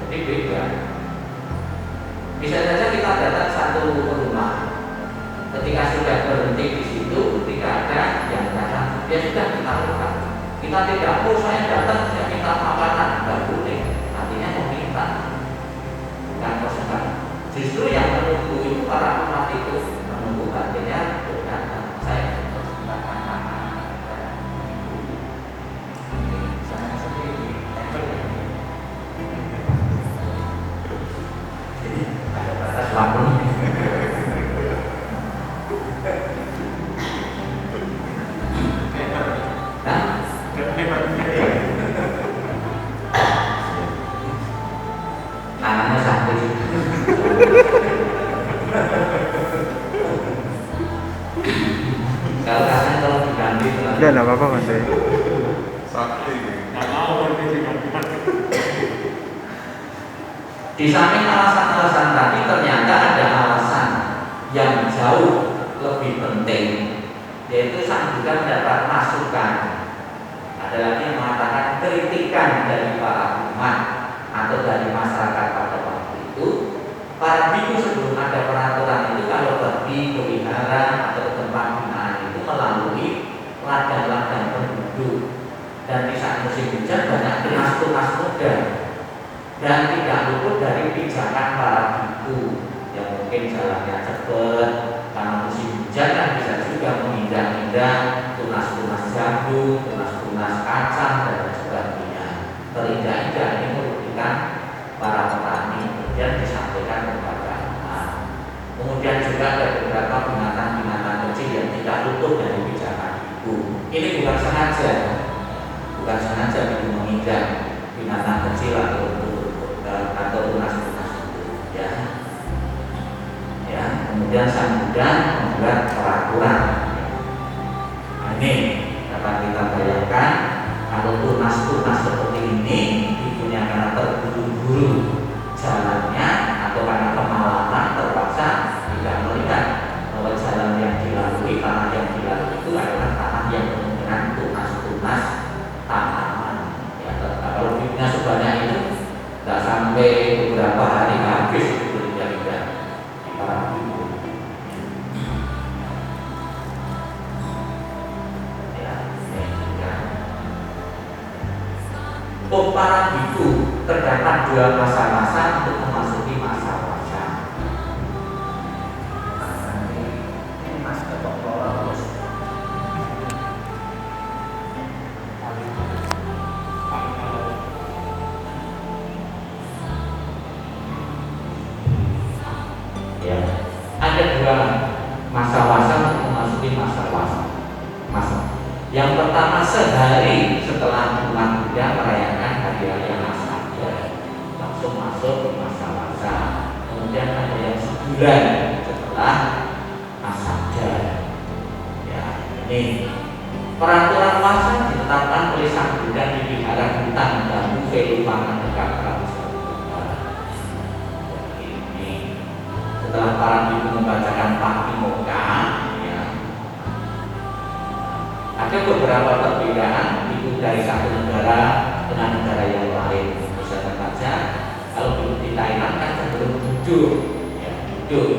Jadi beda. Bisa saja kita datang satu rumah, ketika sudah berhenti di situ, ketika ada yang datang, dia sudah kita lakukan. Kita tidak, oh saya datang, saya minta makanan, tidak boleh. Artinya meminta, bukan persembahan. Justru yang menunggu itu para umat itu menunggu artinya datang. Saya persembahkan makanan. Saya sendiri tempel. Jadi ada batas waktunya. Tangannya sakit. Kalau rasanya kalau diganti Udah enggak apa-apa Mas. Di samping alasan-alasan tadi ternyata ada alasan yang jauh lebih penting, yaitu sang juga mendapat masukan. Ada lagi yang mengatakan kritikan dari para umat atau dari masyarakat pada waktu itu. Para biku sebelum ada peraturan itu kalau pergi ke wihara atau tempat binaan itu melalui ladang-ladang penduduk, dan di saat musim hujan banyak tunas-tunas muda dan tidak luput dari pijakan para biku yang mungkin jalannya cepat karena musim hujan kan bisa juga mengindah-indah tunas-tunas jagung, tunas-tunas kacang dan sebagainya. Terindah-indah ini merugikan para petani, kemudian disampaikan kepada anak. Kemudian juga ada beberapa binatang-binatang kecil yang tidak luput dari pijakan ibu. Ini bukan sengaja ibu menginjak binatang kecil atau tunas-tunas itu, ya. Ya, kemudian sang Buddha membuat peraturan. Nah, ini dapat kita bayangkan kalau tunas-tunas seperti ini ibunya karena terburu-buru jalannya atau karena kemalaman terpaksa tidak melihat bahwa jalan yang dilalui, tanah yang dilalui itu adalah tanah yang penuh dengan tunas-tunas tanaman. Ya, kalau ibunya sebanyak itu tidak sampai beberapa hari habis itu tidak di para ibu. Ya. para biku terdapat dua masa-masa untuk memasuki masa wasa. Ini mas ketok terus. Ya, ada dua masa wasa untuk memasuki masa wasa. Yang pertama sehari setelah umat Buddha merayakan hari raya Masaja, langsung masuk ke masa wasa. Kemudian ada yang sebulan setelah Masaja. Ya, ini peraturan wasa ditetapkan oleh Sang Buddha di Vihara Hutan Bambu Velupangan dekat Prabu Sariputta. Ini setelah para biku membacakan Patimokkha, ada beberapa perbedaan biku dari satu negara dengan negara yang lain. Misalnya saja, kalau biku di Thailand kan cenderung duduk, ya, duduk.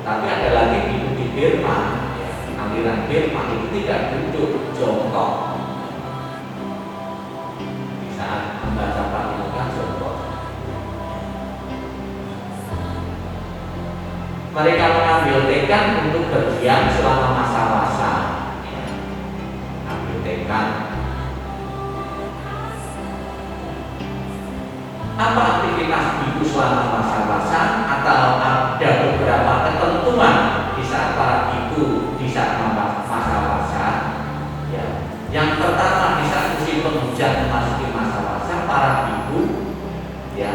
Tapi ada lagi biku di Burma, ya, aliran Burma itu tidak duduk, jongkok. Di saat membaca Patimokkha jongkok. Mereka mengambil tekad untuk berdiam selama masa wasa. Apa aktivitas biku selama masa wasa? Atau ada beberapa ketentuan di saat para biku di saat masa wasa? Ya. Yang pertama, di saat musim penghujan memasuki masa wasa, para biku ya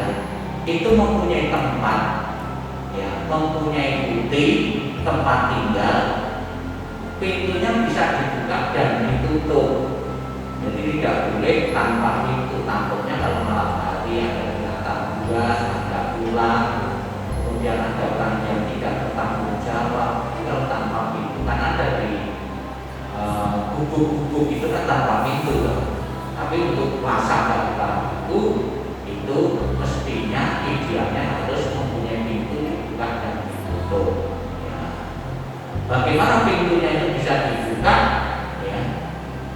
itu mempunyai tempat, ya, mempunyai putih, tempat tinggal, pintunya bisa dibuka dan ditutup. Jadi tidak boleh tanpa pintu. Takutnya kalau malam hari ada binatang buas, ada ular, kemudian ada orang yang tidak bertanggung jawab. Kalau tanpa pintu kan ada di gubuk-gubuk itu kan tanpa pintu. Tapi untuk masa para itu mestinya idealnya harus mempunyai pintu dibuka dan ditutup. Ya. Bagaimana pintunya itu bisa dibuka? Ya.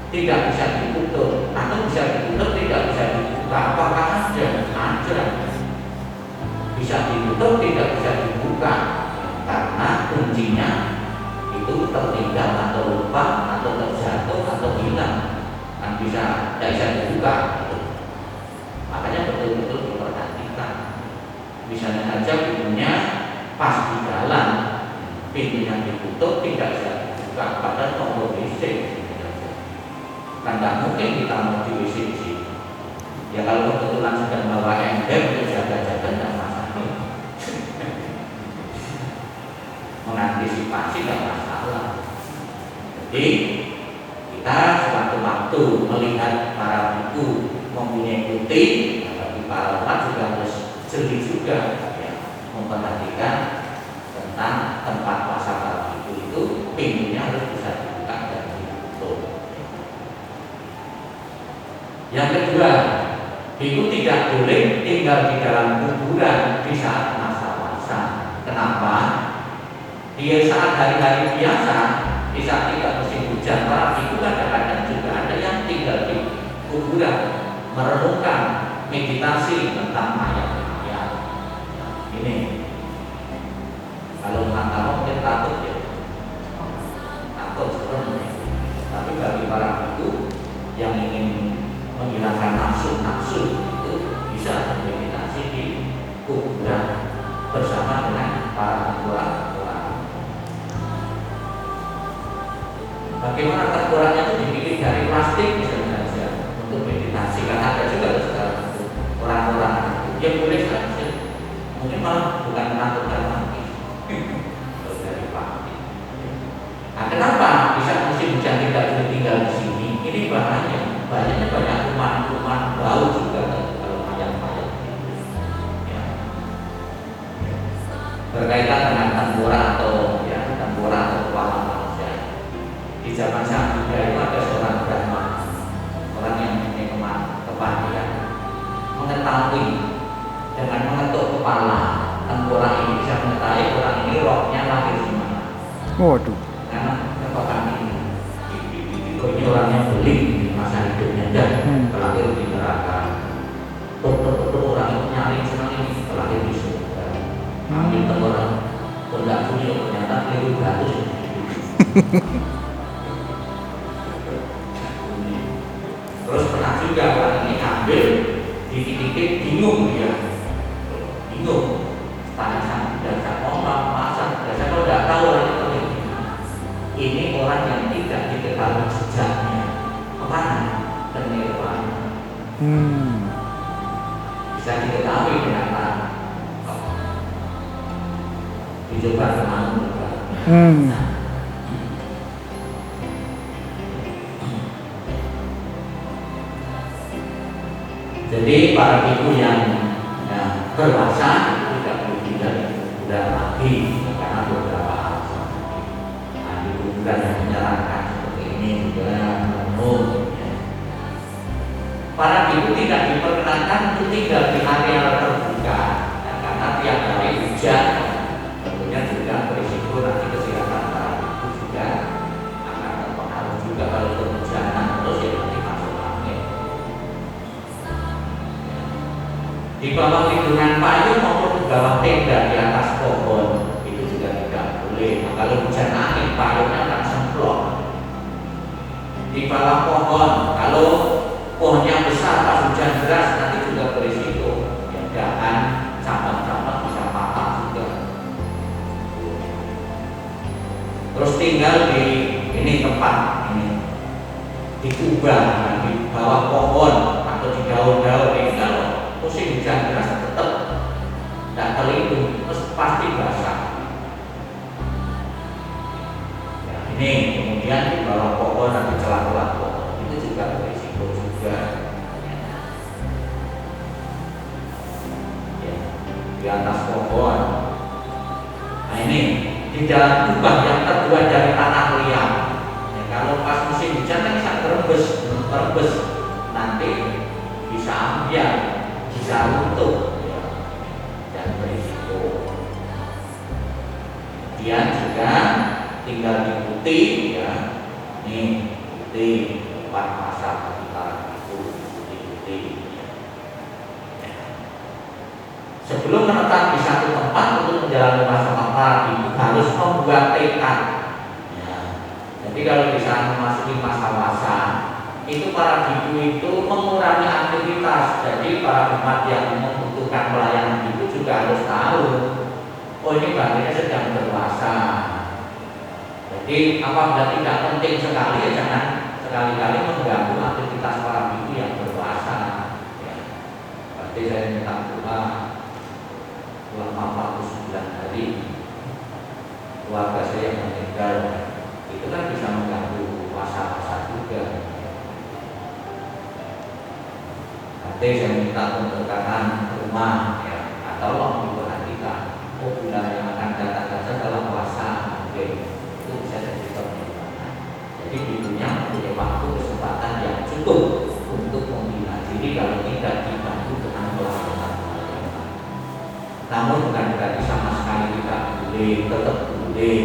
Tidak bisa ditutup atau bisa ditutup tidak bisa dibuka. Apakah ada? Ada. Bisa ditutup tidak bisa dibuka karena kuncinya itu tertinggal atau lupa atau terjatuh atau hilang, kan bisa tidak bisa dibuka. Makanya betul-betul diperhatikan. Misalnya saja pintunya pas di jalan, pintunya ditutup tidak bisa dibuka padahal tombol WC. Kan tidak mungkin kita mau di WC di sini. Ya kalau kebetulan sedang bawa ember untuk jaga-jaga tidak masalah. Mengantisipasi tidak masalah. Jadi kita sewaktu-waktu melihat para biku mempunyai putih, bagi para umat juga harus jeli juga, ya, memperhatikan tentang tempat puasa para biku itu pintunya harus bisa dibuka dan ditutup. Yang kedua, biku tidak boleh tinggal di dalam kuburan di saat masa wasa. Kenapa? Di saat hari-hari biasa, di saat tidak musim hujan, para biku kadang-kadang juga ada yang tinggal di kuburan, merenungkan, meditasi tentang mayat-mayat. Ini kalau mata mungkin takut ya, takut serem ya. Tapi bagi para biku yang ingin menghilangkan nafsu itu bisa meditasi di kuburan bersama dengan para tengkorak-tengkorak. Bagaimana tengkoraknya itu dibikin dari plastik misalnya saja untuk meditasi, karena ada juga sekarang orang-orang yang boleh saja, mungkin malah bukan menakutkan mati dari plastik. Nah, kenapa bisa musim hujan tidak boleh tinggal di sini? Ini bahaya. Banyaknya banyak kuman-kuman bau juga kalau mayat-mayat ya. Berkaitan dengan tengkorak atau kepala manusia. Di zaman Sang Buddha itu ada seorang Brahma, orang yang mempunyai kepandaian, mengetahui dengan mengetuk kepala tengkorak ini bisa mengetahui orang ini rohnya lahir di mana. Waduh. Karena ketokan ini orangnya beling masa hidupnya dan terakhir di neraka. dokter orang itu nyari senang ini terakhir di surga. Ambil orang tidak punya ternyata keliru batu. Terus pernah juga orang ini ambil dikit-dikit bingung dia, bingung. Tanya dasar orang masa dasar kalau tidak tahu orang itu ini orang yang tidak diketahui jejaknya kemana dan nirwana. Bisa diketahui ternyata dicoba kemana juga. Jadi para ibu yang berwasa tidak boleh tidak lagi karena beberapa alasan. Ibu juga yang menyarankan seperti ini juga penuh. Para ibu tidak diperkenankan untuk tinggal di area terbuka karena tiap hari hujan, tentunya juga berisiko nanti kesehatan para ibu juga akan terpengaruh juga kalau kehujanan terus ya nanti masuk angin. Di bawah lindungan payung maupun di bawah tenda di atas pohon itu juga tidak boleh. Nah, kalau hujan angin payungnya akan semplok. Di bawah pohon, kalau pohonnya besar pas hujan deras nanti juga berisiko. Jangan cabang-cabang bisa patah juga. Terus tinggal di ini tempat ini di kubah, di bawah pohon atau di daun-daun ini kalau musim hujan deras tetap tidak terlindung, terus pasti basah. Ya, ini kemudian di bawah pohon atau celah-celah pohon itu juga berisiko juga. Ya, di atas pohon. Nah ini di dalam kubah yang terbuat dari tanah liat. Ya, kalau pas musim hujan kan bisa terembes nanti bisa ambiar. Bisa runtuh ya, dan berisiko. Kemudian juga tinggal di putih ya, ini putih tempat masak kita itu putih. Ya. Sebelum menetap di satu tempat untuk menjalani masa masa ibu harus membuat tekad. Ya. Jadi kalau di saat memasuki masa-masa itu para bidu itu mengurangi aktivitas. Jadi para umat yang membutuhkan pelayanan itu juga harus tahu, oh ini bagiannya sedang berpuasa. Jadi apabila tidak penting sekali ya jangan sekali-kali mengganggu aktivitas para bidu yang berpuasa. Ya. Berarti saya minta doa selama 49 hari keluarga saya yang meninggal itu kan bisa mengganggu puasa-puasa juga. Nanti saya minta pemberkatan rumah ya, atau diperhatikan bulan yang akan datang saja dalam puasa mungkin itu bisa jadi pertimbangan. Jadi ibunya mempunyai waktu kesempatan yang cukup untuk membina diri kalau tidak dibantu dengan pelayanan. Namun bukan berarti sama sekali tidak boleh, tetap boleh.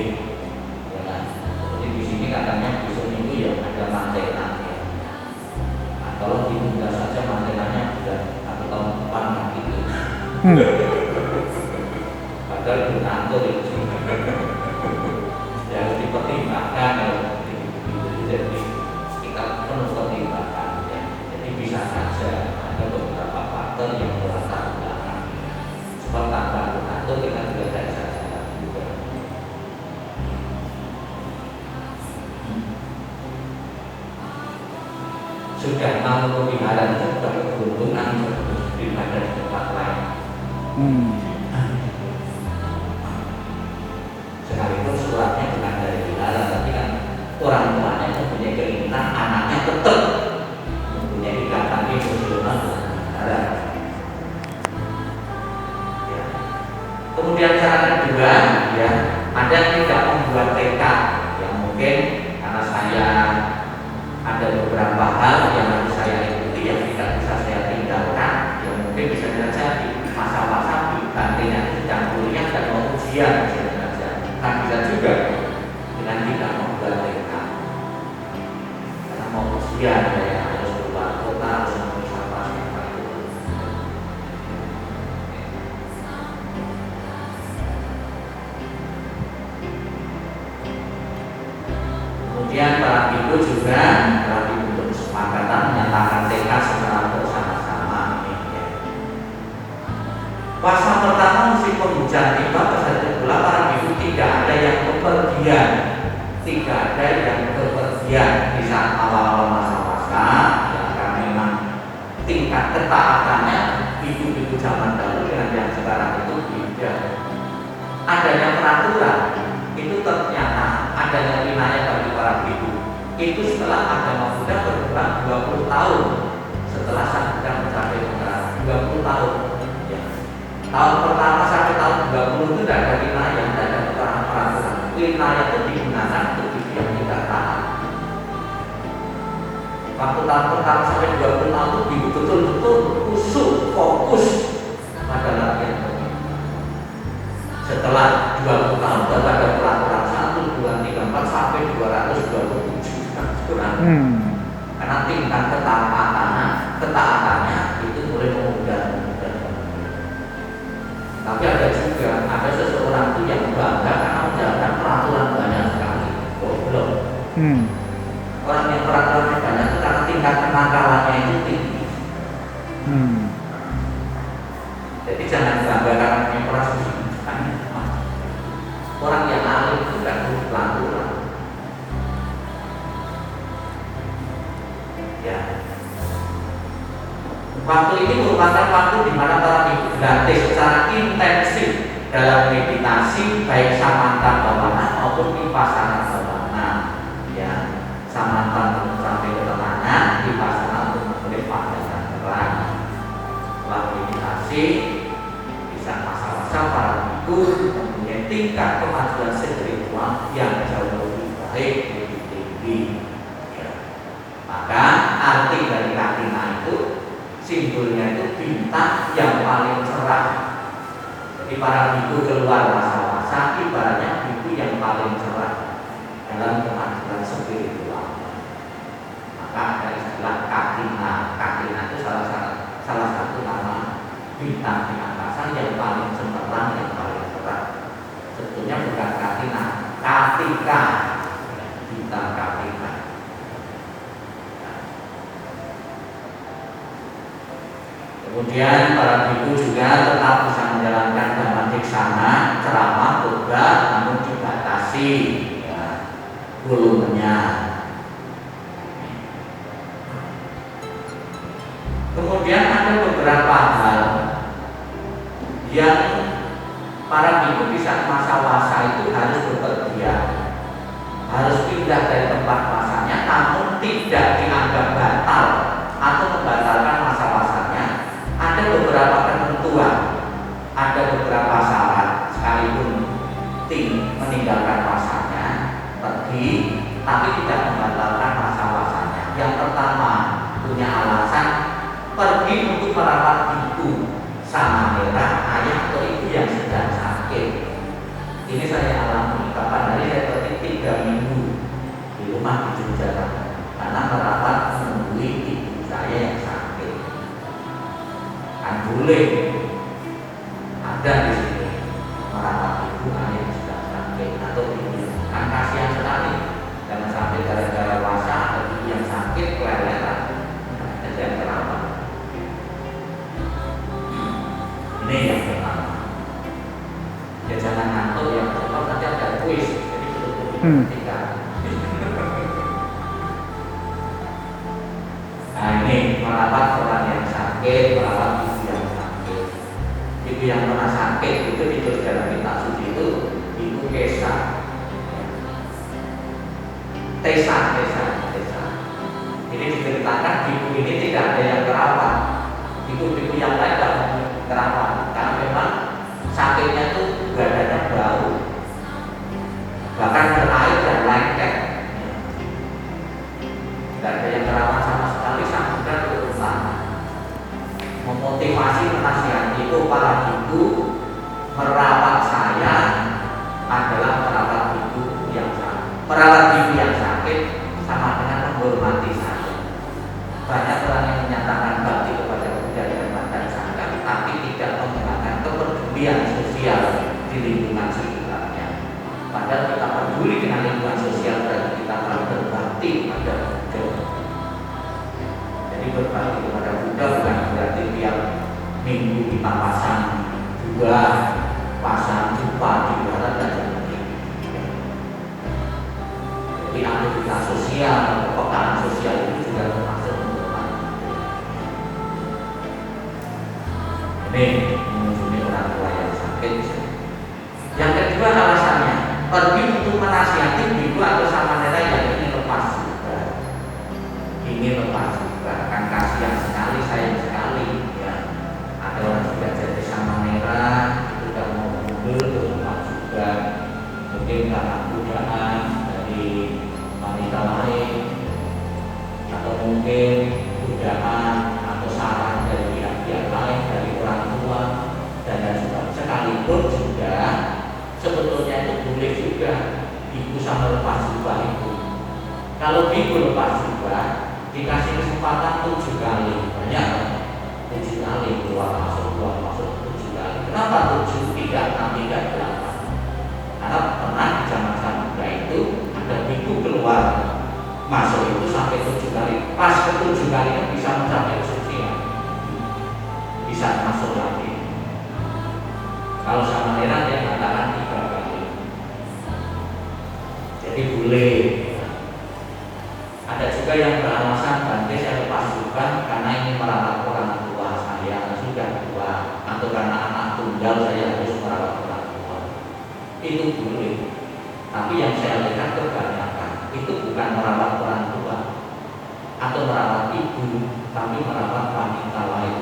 Ya kan? Seperti di sini katanya besok minggu ya ada mantenan. Kalau ditunda saja mantenannya sudah 1 tahun depan gitu. Padahal itu kantor itu harus dipertimbangkan ya. Jadi kita perlu pertimbangkan ya. Jadi bisa saja ada beberapa faktor yang berlatar belakang. Sebab tanpa kantor kita juga tidak bisa jalan juga. Sudah mau pemeliharaan itu berkeuntungan daripada di tempat lain. Sekalipun suratnya bukan dari wihara, tapi kan orang tuanya mempunyai keinginan anaknya tetap mempunyai ikatan emosional dengan wihara. Ya. Kemudian cara kedua, ya ada yang tidak membuat tekad, yang mungkin karena saya ada beberapa hal yang harus saya ikuti yang tidak bisa saya tinggalkan, yang mungkin bisa saja di masa-masa gantinya sedang kuliah dan mau ujian saja, kan bisa juga dengan tidak membuat tekad karena mau ujian ya harus keluar kota harus wisata itu Puasa pertama musim penghujan tiba bersatu pula para biku tidak ada yang bepergian, tidak ada yang bepergian di saat awal-awal masa puasa. Ya, karena memang tingkat ketaatannya biku-biku zaman dahulu dengan yang sekarang itu beda. Adanya peraturan itu ternyata adanya wilayah bagi para biku itu setelah agama Buddha berkembang 20 tahun, setelah sang Buddha mencapai kebenaran 20 tahun. Tahun pertama sampai tahun 20 itu tidak ada wilayah, tidak ada peraturan. Wilayah itu digunakan untuk yang tidak taat. Waktu tahun pertama sampai 20 tahun itu betul-betul khusyuk, fokus pada latihan ini. Setelah 20 tahun baru ada peraturan 1, 2, 3, 4 sampai 227 kurang. Karena tingkat ketaatannya itu mulai memudah. Tapi ada juga, ada seseorang itu yang bangga karena menjalankan peraturan banyak sekali. Goblok. Orang yang peraturannya banyak itu karena tingkat kenakalannya itu tinggi. Jadi jangan bangga karena punya peraturan. Orang yang alim itu tidak perlu peraturan. Ya. Waktu ini merupakan waktu di mana para biku berlatih secara intensif dalam meditasi, baik samanta bhavana maupun vipassana bhavana. Ya, samanta sampai ketenangan, vipassana untuk memulai pandangan terang. Setelah meditasi, bisa masa-masa para biku mempunyai tingkat kemajuan spiritual yang jauh lebih baik, lebih tinggi. Ya. Maka arti dari katina itu simbolnya itu bintang yang paling cerah. Jadi para biku keluar masa-masa ibaratnya biku yang paling cerah dalam kemajuan spiritual. Maka ada istilah katina. Katina itu salah satu nama bintang di angkasa yang paling cemerlang, yang paling cerah. Sebetulnya bukan katina, katika, bintang katika. Kemudian para biku juga tetap bisa menjalankan dhamma diksana, ceramah, khotbah, namun dibatasi ya, volumenya. Kemudian ada beberapa hal yang para biku di saat masa puasa itu harus bepergian, harus pindah dari tempat puasanya, namun tidak dianggap batal atau membatalkan masa puasanya. Ada beberapa ketentuan, ada beberapa syarat, sekalipun meninggalkan puasanya, pergi, tapi tidak membatalkan masa puasanya. Yang pertama, punya alasan pergi untuk merawat ibu sama merah, ayah atau ibu yang sedang sakit. Ini saya alami, kapan hari saya pergi 3 minggu di rumah di Jogja karena merawat menunggu ibu saya yang sakit. Kan boleh ada di sini merawat ibu ayah yang sedang sakit atau ibu, kan kasihan sekali. Jangan sampai gara-gara puasa ada ibu yang sakit keleleran, ada yang terawat. Ini yang pertama. Ya jangan ngantuk, yang pertama nanti ada kuis, jadi betul-betul ketika. Nah ini merawat orang yang sakit, merawat ibu yang sakit. Ibu yang pernah sakit itu di dalam kitab suci itu ibu Kesa. Tesa. Ini diceritakan ibu ini tidak ada yang terawat. Ibu-ibu yang lain tidak terawat karena memang sakitnya itu badannya bau, bahkan berair dan lengket. Tidak ada yang terawat sama sekali. Sang Buddha berusaha memotivasi, menasihati itu para ibu, merawat saya adalah merawat ibu yang sakit. Merawat ibu yang sakit sama dengan menghormati saya. Banyak orang yang menyatakan bakti kepada Buddha dengan mata sangka, tapi tidak menggunakan kepedulian sosial di lingkungan sekitarnya. Padahal kita peduli dengan lingkungan sosial dan kita harus berbakti pada Buddha. Jadi berbakti kepada Buddha bukan berarti tiap minggu di papasan juga pasar jumpa di barat dan timur. Jadi aktivitas sosial, kepekaan sosial itu juga termasuk merupakan. Ini mengunjungi orang tua yang sakit. Yang kedua alasannya, pergi untuk menasihati biku atau samanera yang ingin lepas juga. Ingin lepas juga, kan kasihan sekali, sayang sekali ya. Ada orang juga jadi samanera, itu udah mau mundur ke lepas juga. Mungkin karena godaan dari wanita lain, atau mungkin godaan atau saran dari pihak-pihak lain, dari orang tua dan lain sebagainya. Sekalipun juga sebetulnya itu boleh juga ibu sama lepas jubah itu. Kalau ibu lepas jubah dikasih kesempatan 7 kali, banyak 7 kali keluar masuk 7 kali. Kenapa 7? 3, 6, 3, 8? Karena pernah di zaman muda itu ada ibu keluar masuk itu sampai 7 kali. Pas ke 7 kali kan bisa mencapai kesucian, bisa masuk lagi. Kalau sama Nera dia katakan 3 kali. Jadi boleh. Ada juga yang beralasan Bante saya lepas juga karena ini merawat orang tua saya sudah tua, atau karena anak tunggal saya harus merawat orang tua. Itu boleh. Tapi yang saya lihat kebanyakan itu bukan merawat orang tua atau merawat ibu, tapi merawat wanita lain.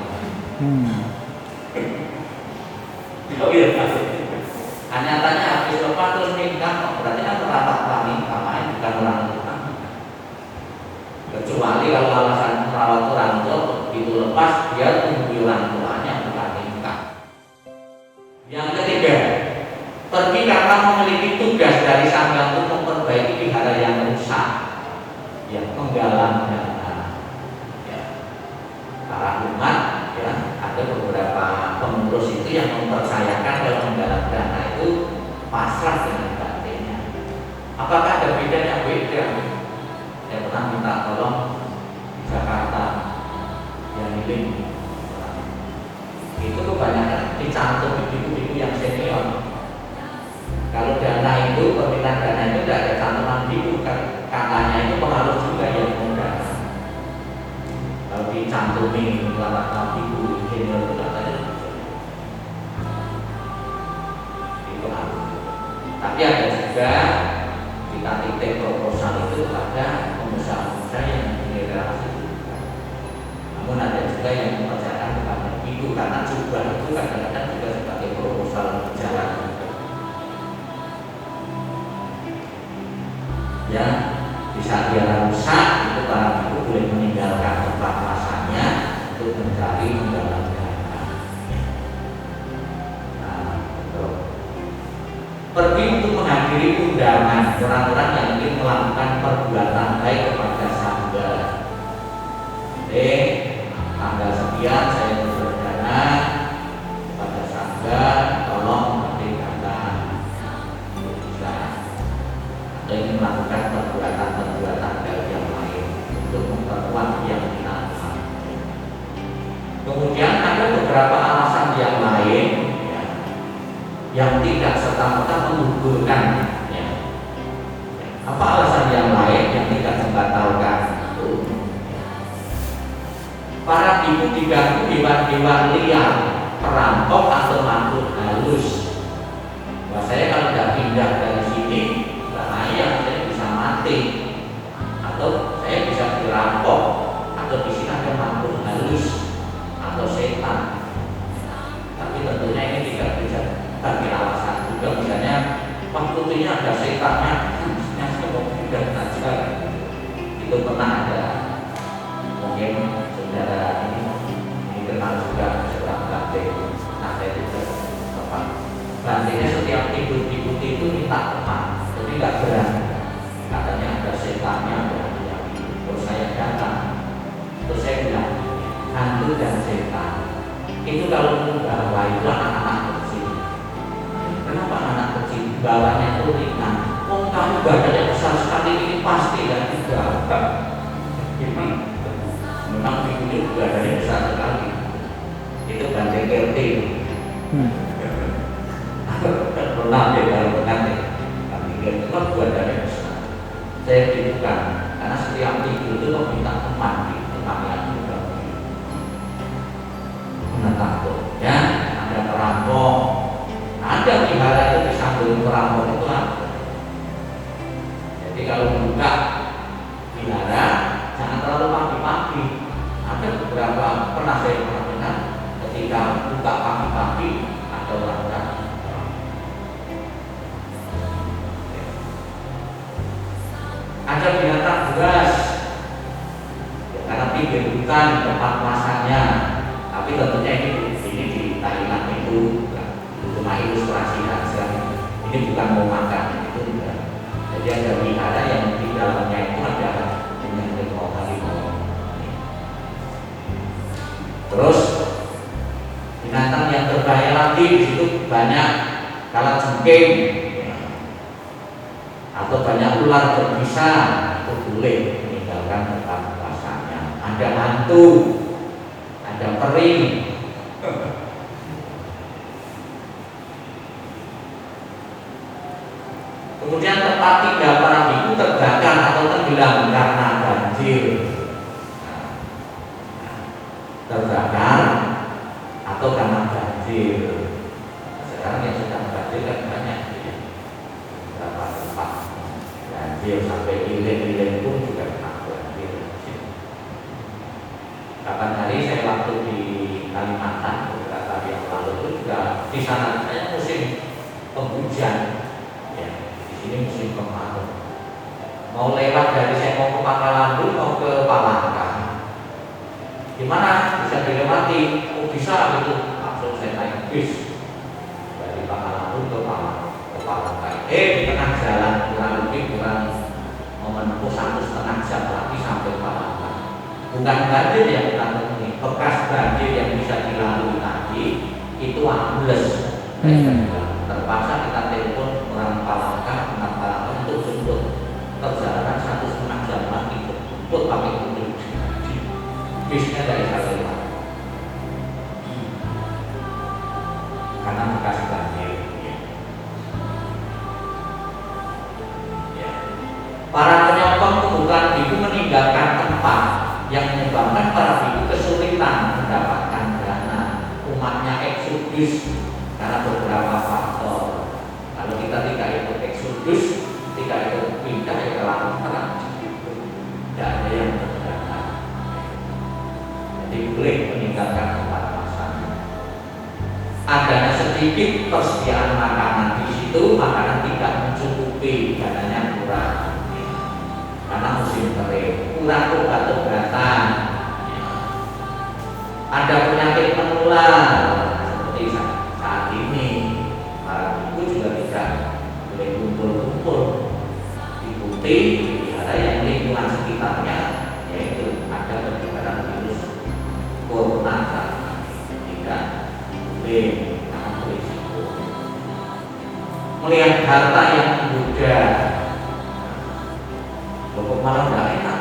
Oh iya, hanya tanya habis lepas terus nikah, berarti kan merawat wanita lain, bukan orang tua. Kecuali kalau alasan merawat orang tua begitu lepas dia tunggu orang tuanya, bukan nikah. Yang ketiga, pergi karena memiliki tugas dari sangga untuk memperbaiki wihara yang rusak, yang menggalang dana. Ya. Para umat, ya, ada beberapa pengurus itu yang mempercayakan kalau menggalang dana itu pasrah dengan batinnya. Apakah ada bedanya? Beda. Saya pernah minta tolong di Jakarta yang ini, itu kebanyakan dicantum di buku-buku yang senior. Kalau dana itu, permintaan dana itu tidak ada cantuman buku, katanya itu pengaruh juga yang muda. Kalau dicantumin lewat buku senior itu katanya pengaruh. Tapi ada juga kita titip proposal itu kepada pengusaha-pengusaha yang generasi juga. Namun ada juga yang mempercayakan kepada itu karena jubah itu kadang-kadang juga sebagai proposal berjalan. Ya, bisa dia rusak itu para ibu boleh meninggalkan tempat masanya untuk mencari menggalang dana. Pergi untuk menghadiri undangan orang-orang yang ingin melakukan perbuatan baik kepada sangga. Jadi tanggal sekian saya berdana kepada sangga, tolong berikan bisa. Atau ingin melakukan perbuatan baik yang lain untuk memperkuat yang dilakukan. Kemudian ada beberapa alasan yang lain yang tidak serta-merta menggugurkan. Ya. Apa alasan yang lain yang tidak membatalkan itu? Para ibu diganggu hewan-hewan liar, perampok atau makhluk halus. Wah, saya kalau tidak pindah dari sini, bahaya, saya bisa mati, atau saya bisa dirampok, atau di sini ada makhluk halus atau setan. Tapi tentunya ini tidak bisa bagi alasan juga, misalnya waktu ini ada setannya, saya mau pindah saja. Itu pernah ada, mungkin saudara ini kenal juga seorang Bante. Nah, saya juga tepat. Bantenya setiap tidur itu minta teman, jadi nggak berani. Katanya ada setannya, terus saya datang, terus saya bilang hantu dan setan itu kalau membawa itu anak-anak kecil. Kenapa anak kecil bawanya itu ringan? Oh, kamu badannya besar sekali, ini pasti dan tidak. Ini memang ini badannya besar sekali. Itu Bante Kerti. teman di tempat yang juga menetapkan ya, ada perampok, ada wihara itu di samping perampok itu ada. Jadi kalau buka wihara jangan terlalu pagi-pagi. Ada beberapa pernah saya dengar ketika buka pagi-pagi ada orang datang. Ada binatang buas ya, karena pinggir hutan tempat masanya, tapi tentunya ini di Thailand itu cuma ilustrasi saja, ini bukan mau makan, itu enggak. Jadi ada wihara yang di dalamnya itu ada harimau. Terus binatang yang berbahaya lagi di situ banyak kalajengking atau banyak ular berbisa, itu boleh meninggalkan tempat puasanya. Ada hantu, ada peri. Kemudian tempat tinggal para biku terbakar atau tenggelam karena banjir. Terbakar atau karena banjir. Sekarang yang sedang banjir kan banyak ya. Beberapa tempat banjir sampai ilen-ilen pun juga kena banjir. Kapan hari saya waktu di Kalimantan beberapa hari yang lalu itu juga di sana saya musim penghujan. Ya, di sini musim kemarau. Mau lewat dari saya mau ke Pangkalan dulu mau ke Palangka. Gimana bisa dilewati? Oh bisa gitu. Langsung saya naik bis dari Pangkalan ke Palangka. Di tengah jalan kurang menempuh 1,5 jam lagi sampai Palangka. Bukan banjir yang kita temui, bekas banjir yang bisa dilalui tadi itu ambles. Terpaksa kita telepon orang Palangka untuk jemput. Perjalanan 1,5 jam lagi jemput pakai kuda. Bisnya dari Sarawak karena bekas banjir. Ya. Para penyokong pembukaan biku meninggalkan tempat yang menyebabkan para biku kesulitan mendapatkan dana. Umatnya eksodus karena beberapa faktor. Kalau kita tidak ikut eksodus, tidak ikut pindah ke laut terang, tidak ada yang berjalan. Jadi boleh meninggalkan tempat masanya. Adanya sedikit persediaan makanan di situ, makanan tidak mencukupi, dananya kurang. Karena musim kering, kurang obat-obatan. Ada penyakit menular seperti saat ini. Para biku juga tidak boleh kumpul-kumpul. Ikuti wihara yang lingkungan sekitarnya, yaitu ada penyebaran virus corona tidak boleh karena berisiko. Melihat harta yang muda, pokok malah tidak enak.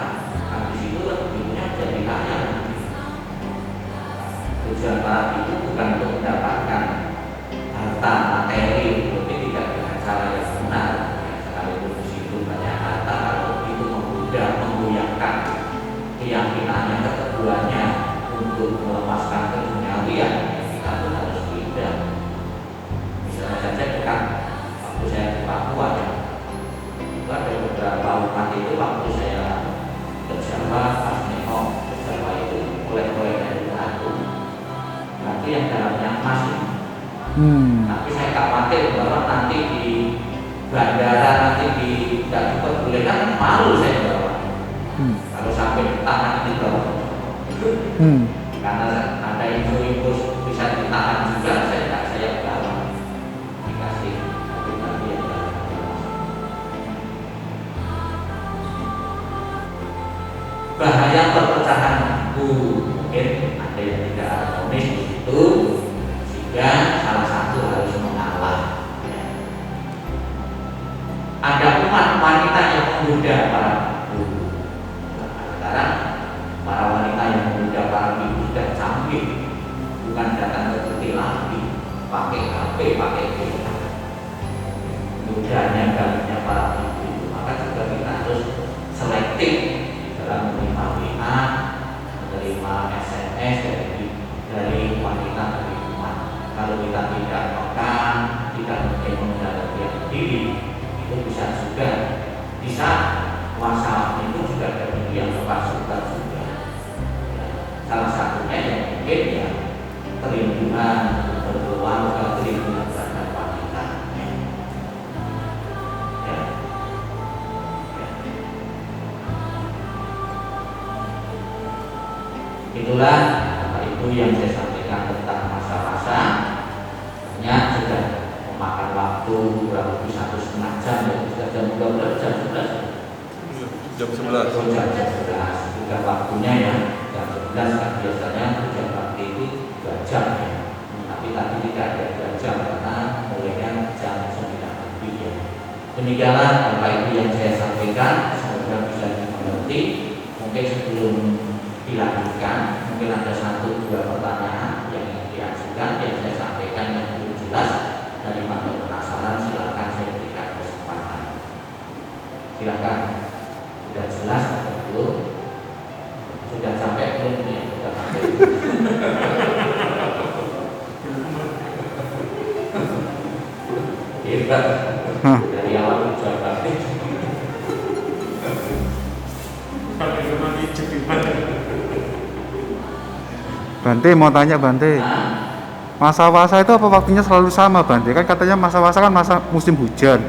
Habis itu ibunya jadi kaya nanti. Tujuan para itu bukan untuk mendapatkan harta materi, tapi tidak dengan cara yang benar. Sekalipun di situ banyak harta, kalau itu menggoyahkan keyakinannya, keteguhannya untuk melepaskan keduniawian, kita pun harus pindah. Misalnya saja dekat waktu saya di Papua ya, itu ada beberapa umat itu waktu saya ke Jawa pas nengok ke Jawa itu oleh-oleh dari batu, batu yang dalamnya emas. Tapi saya khawatir bahwa nanti di bandara nanti tidak diperbolehkan, malu saya bawa. Kalau sampai tangan itu bawa. Karena ada info-info bisa ditahan juga, saya bawa dikasih tapi yang bahaya perpecahan mungkin ada yang tidak harmonis di situ, sehingga salah satu harus mengalah. Ada umat wanita yang menggoda para biku. Sekarang para wanita yang menggoda para biku sudah canggih, bukan datang ke putih lagi, pakai HP, pakai WA. Godanya galinya para biku, maka juga kita harus selektif dalam menerima WA, pasukan juga. Ya, salah satunya yang mungkin ya kerinduan berkeluarga, kerinduan terhadap wanita. Ya. Ya. Itulah Bapak Ibu yang saya sampaikan tentang masa-masa. Hanya sudah memakan waktu kurang lebih 1,5 jam, ya sudah jam 12, jam 11. Jam 11. Oh, jam 11 sudah waktunya ya. Jam 11 kan biasanya jam bakti itu 2 jam ya. Tapi tadi tidak ada 2 jam karena mulainya jam 9 lebih ya. Demikianlah Bapak Ibu yang saya sampaikan, semoga bisa dimengerti. Mungkin sebelum dilanjutkan, mungkin ada 1-2 pertanyaan yang ingin diajukan yang saya sampaikan yang belum jelas. Daripada penasaran, silakan saya berikan kesempatan. Silakan. Sudah jelas atau belum? Sudah sampai belum ya? Sudah sampai. Hebat. Dari awal jawab. Bante mau tanya Bante, masa wasa itu apa waktunya selalu sama Bante? Kan katanya masa wasa kan masa musim hujan.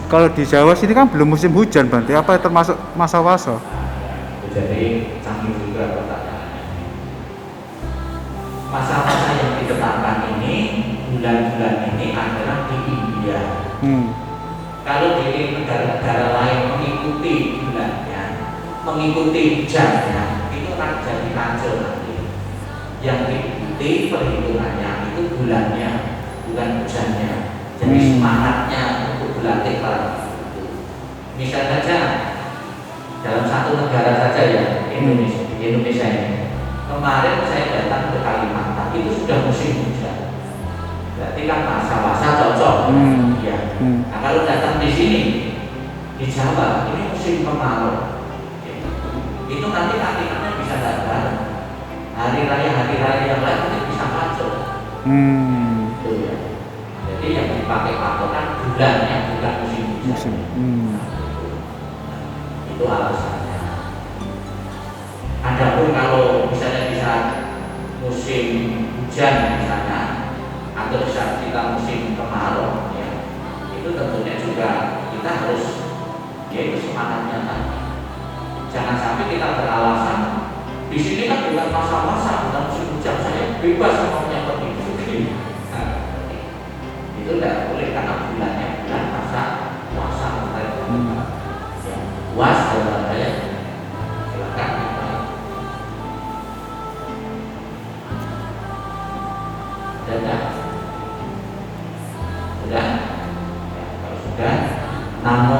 Kalau di Jawa sini kan belum musim hujan Bante, apa termasuk masa wasa? Jadi canggih juga pertanyaannya. Masa-masa yang ditetapkan ini, bulan-bulan ini adalah di India. Kalau di negara-negara lain mengikuti bulannya, mengikuti hujannya, itu akan jadi kacau nanti. Yang diikuti perhitungannya itu bulannya, bukan hujannya. Jadi semangatnya untuk berlatih para itu. Misal saja dalam satu negara saja ya, Indonesia ini. Kemarin saya datang ke Kalimantan, itu sudah musim hujan. Berarti kan masa-masa cocok. Ya. Nah, kalau datang di sini di Jawa ini musim kemarau. Itu nanti latihannya bisa datang. Hari raya yang lain mungkin bisa kacau. Itu ya. Jadi yang dipakai patokan bulannya, bukan musim hujan. Itu alasannya. Adapun kalau misalnya bisa musim hujan misalnya, atau bisa kita musim kemarau, ya, itu tentunya juga kita harus, yaitu semangatnya tadi. Jangan sampai kita beralasan di sini kan bukan masa-masa, bukan musim hujan, saya bebas maunya pergi. Itu tidak boleh karena bulannya bulan masa puasa mereka. Ya, puas dalam saya silakan. Sudah. Sudah. Ya, kalau sudah, namo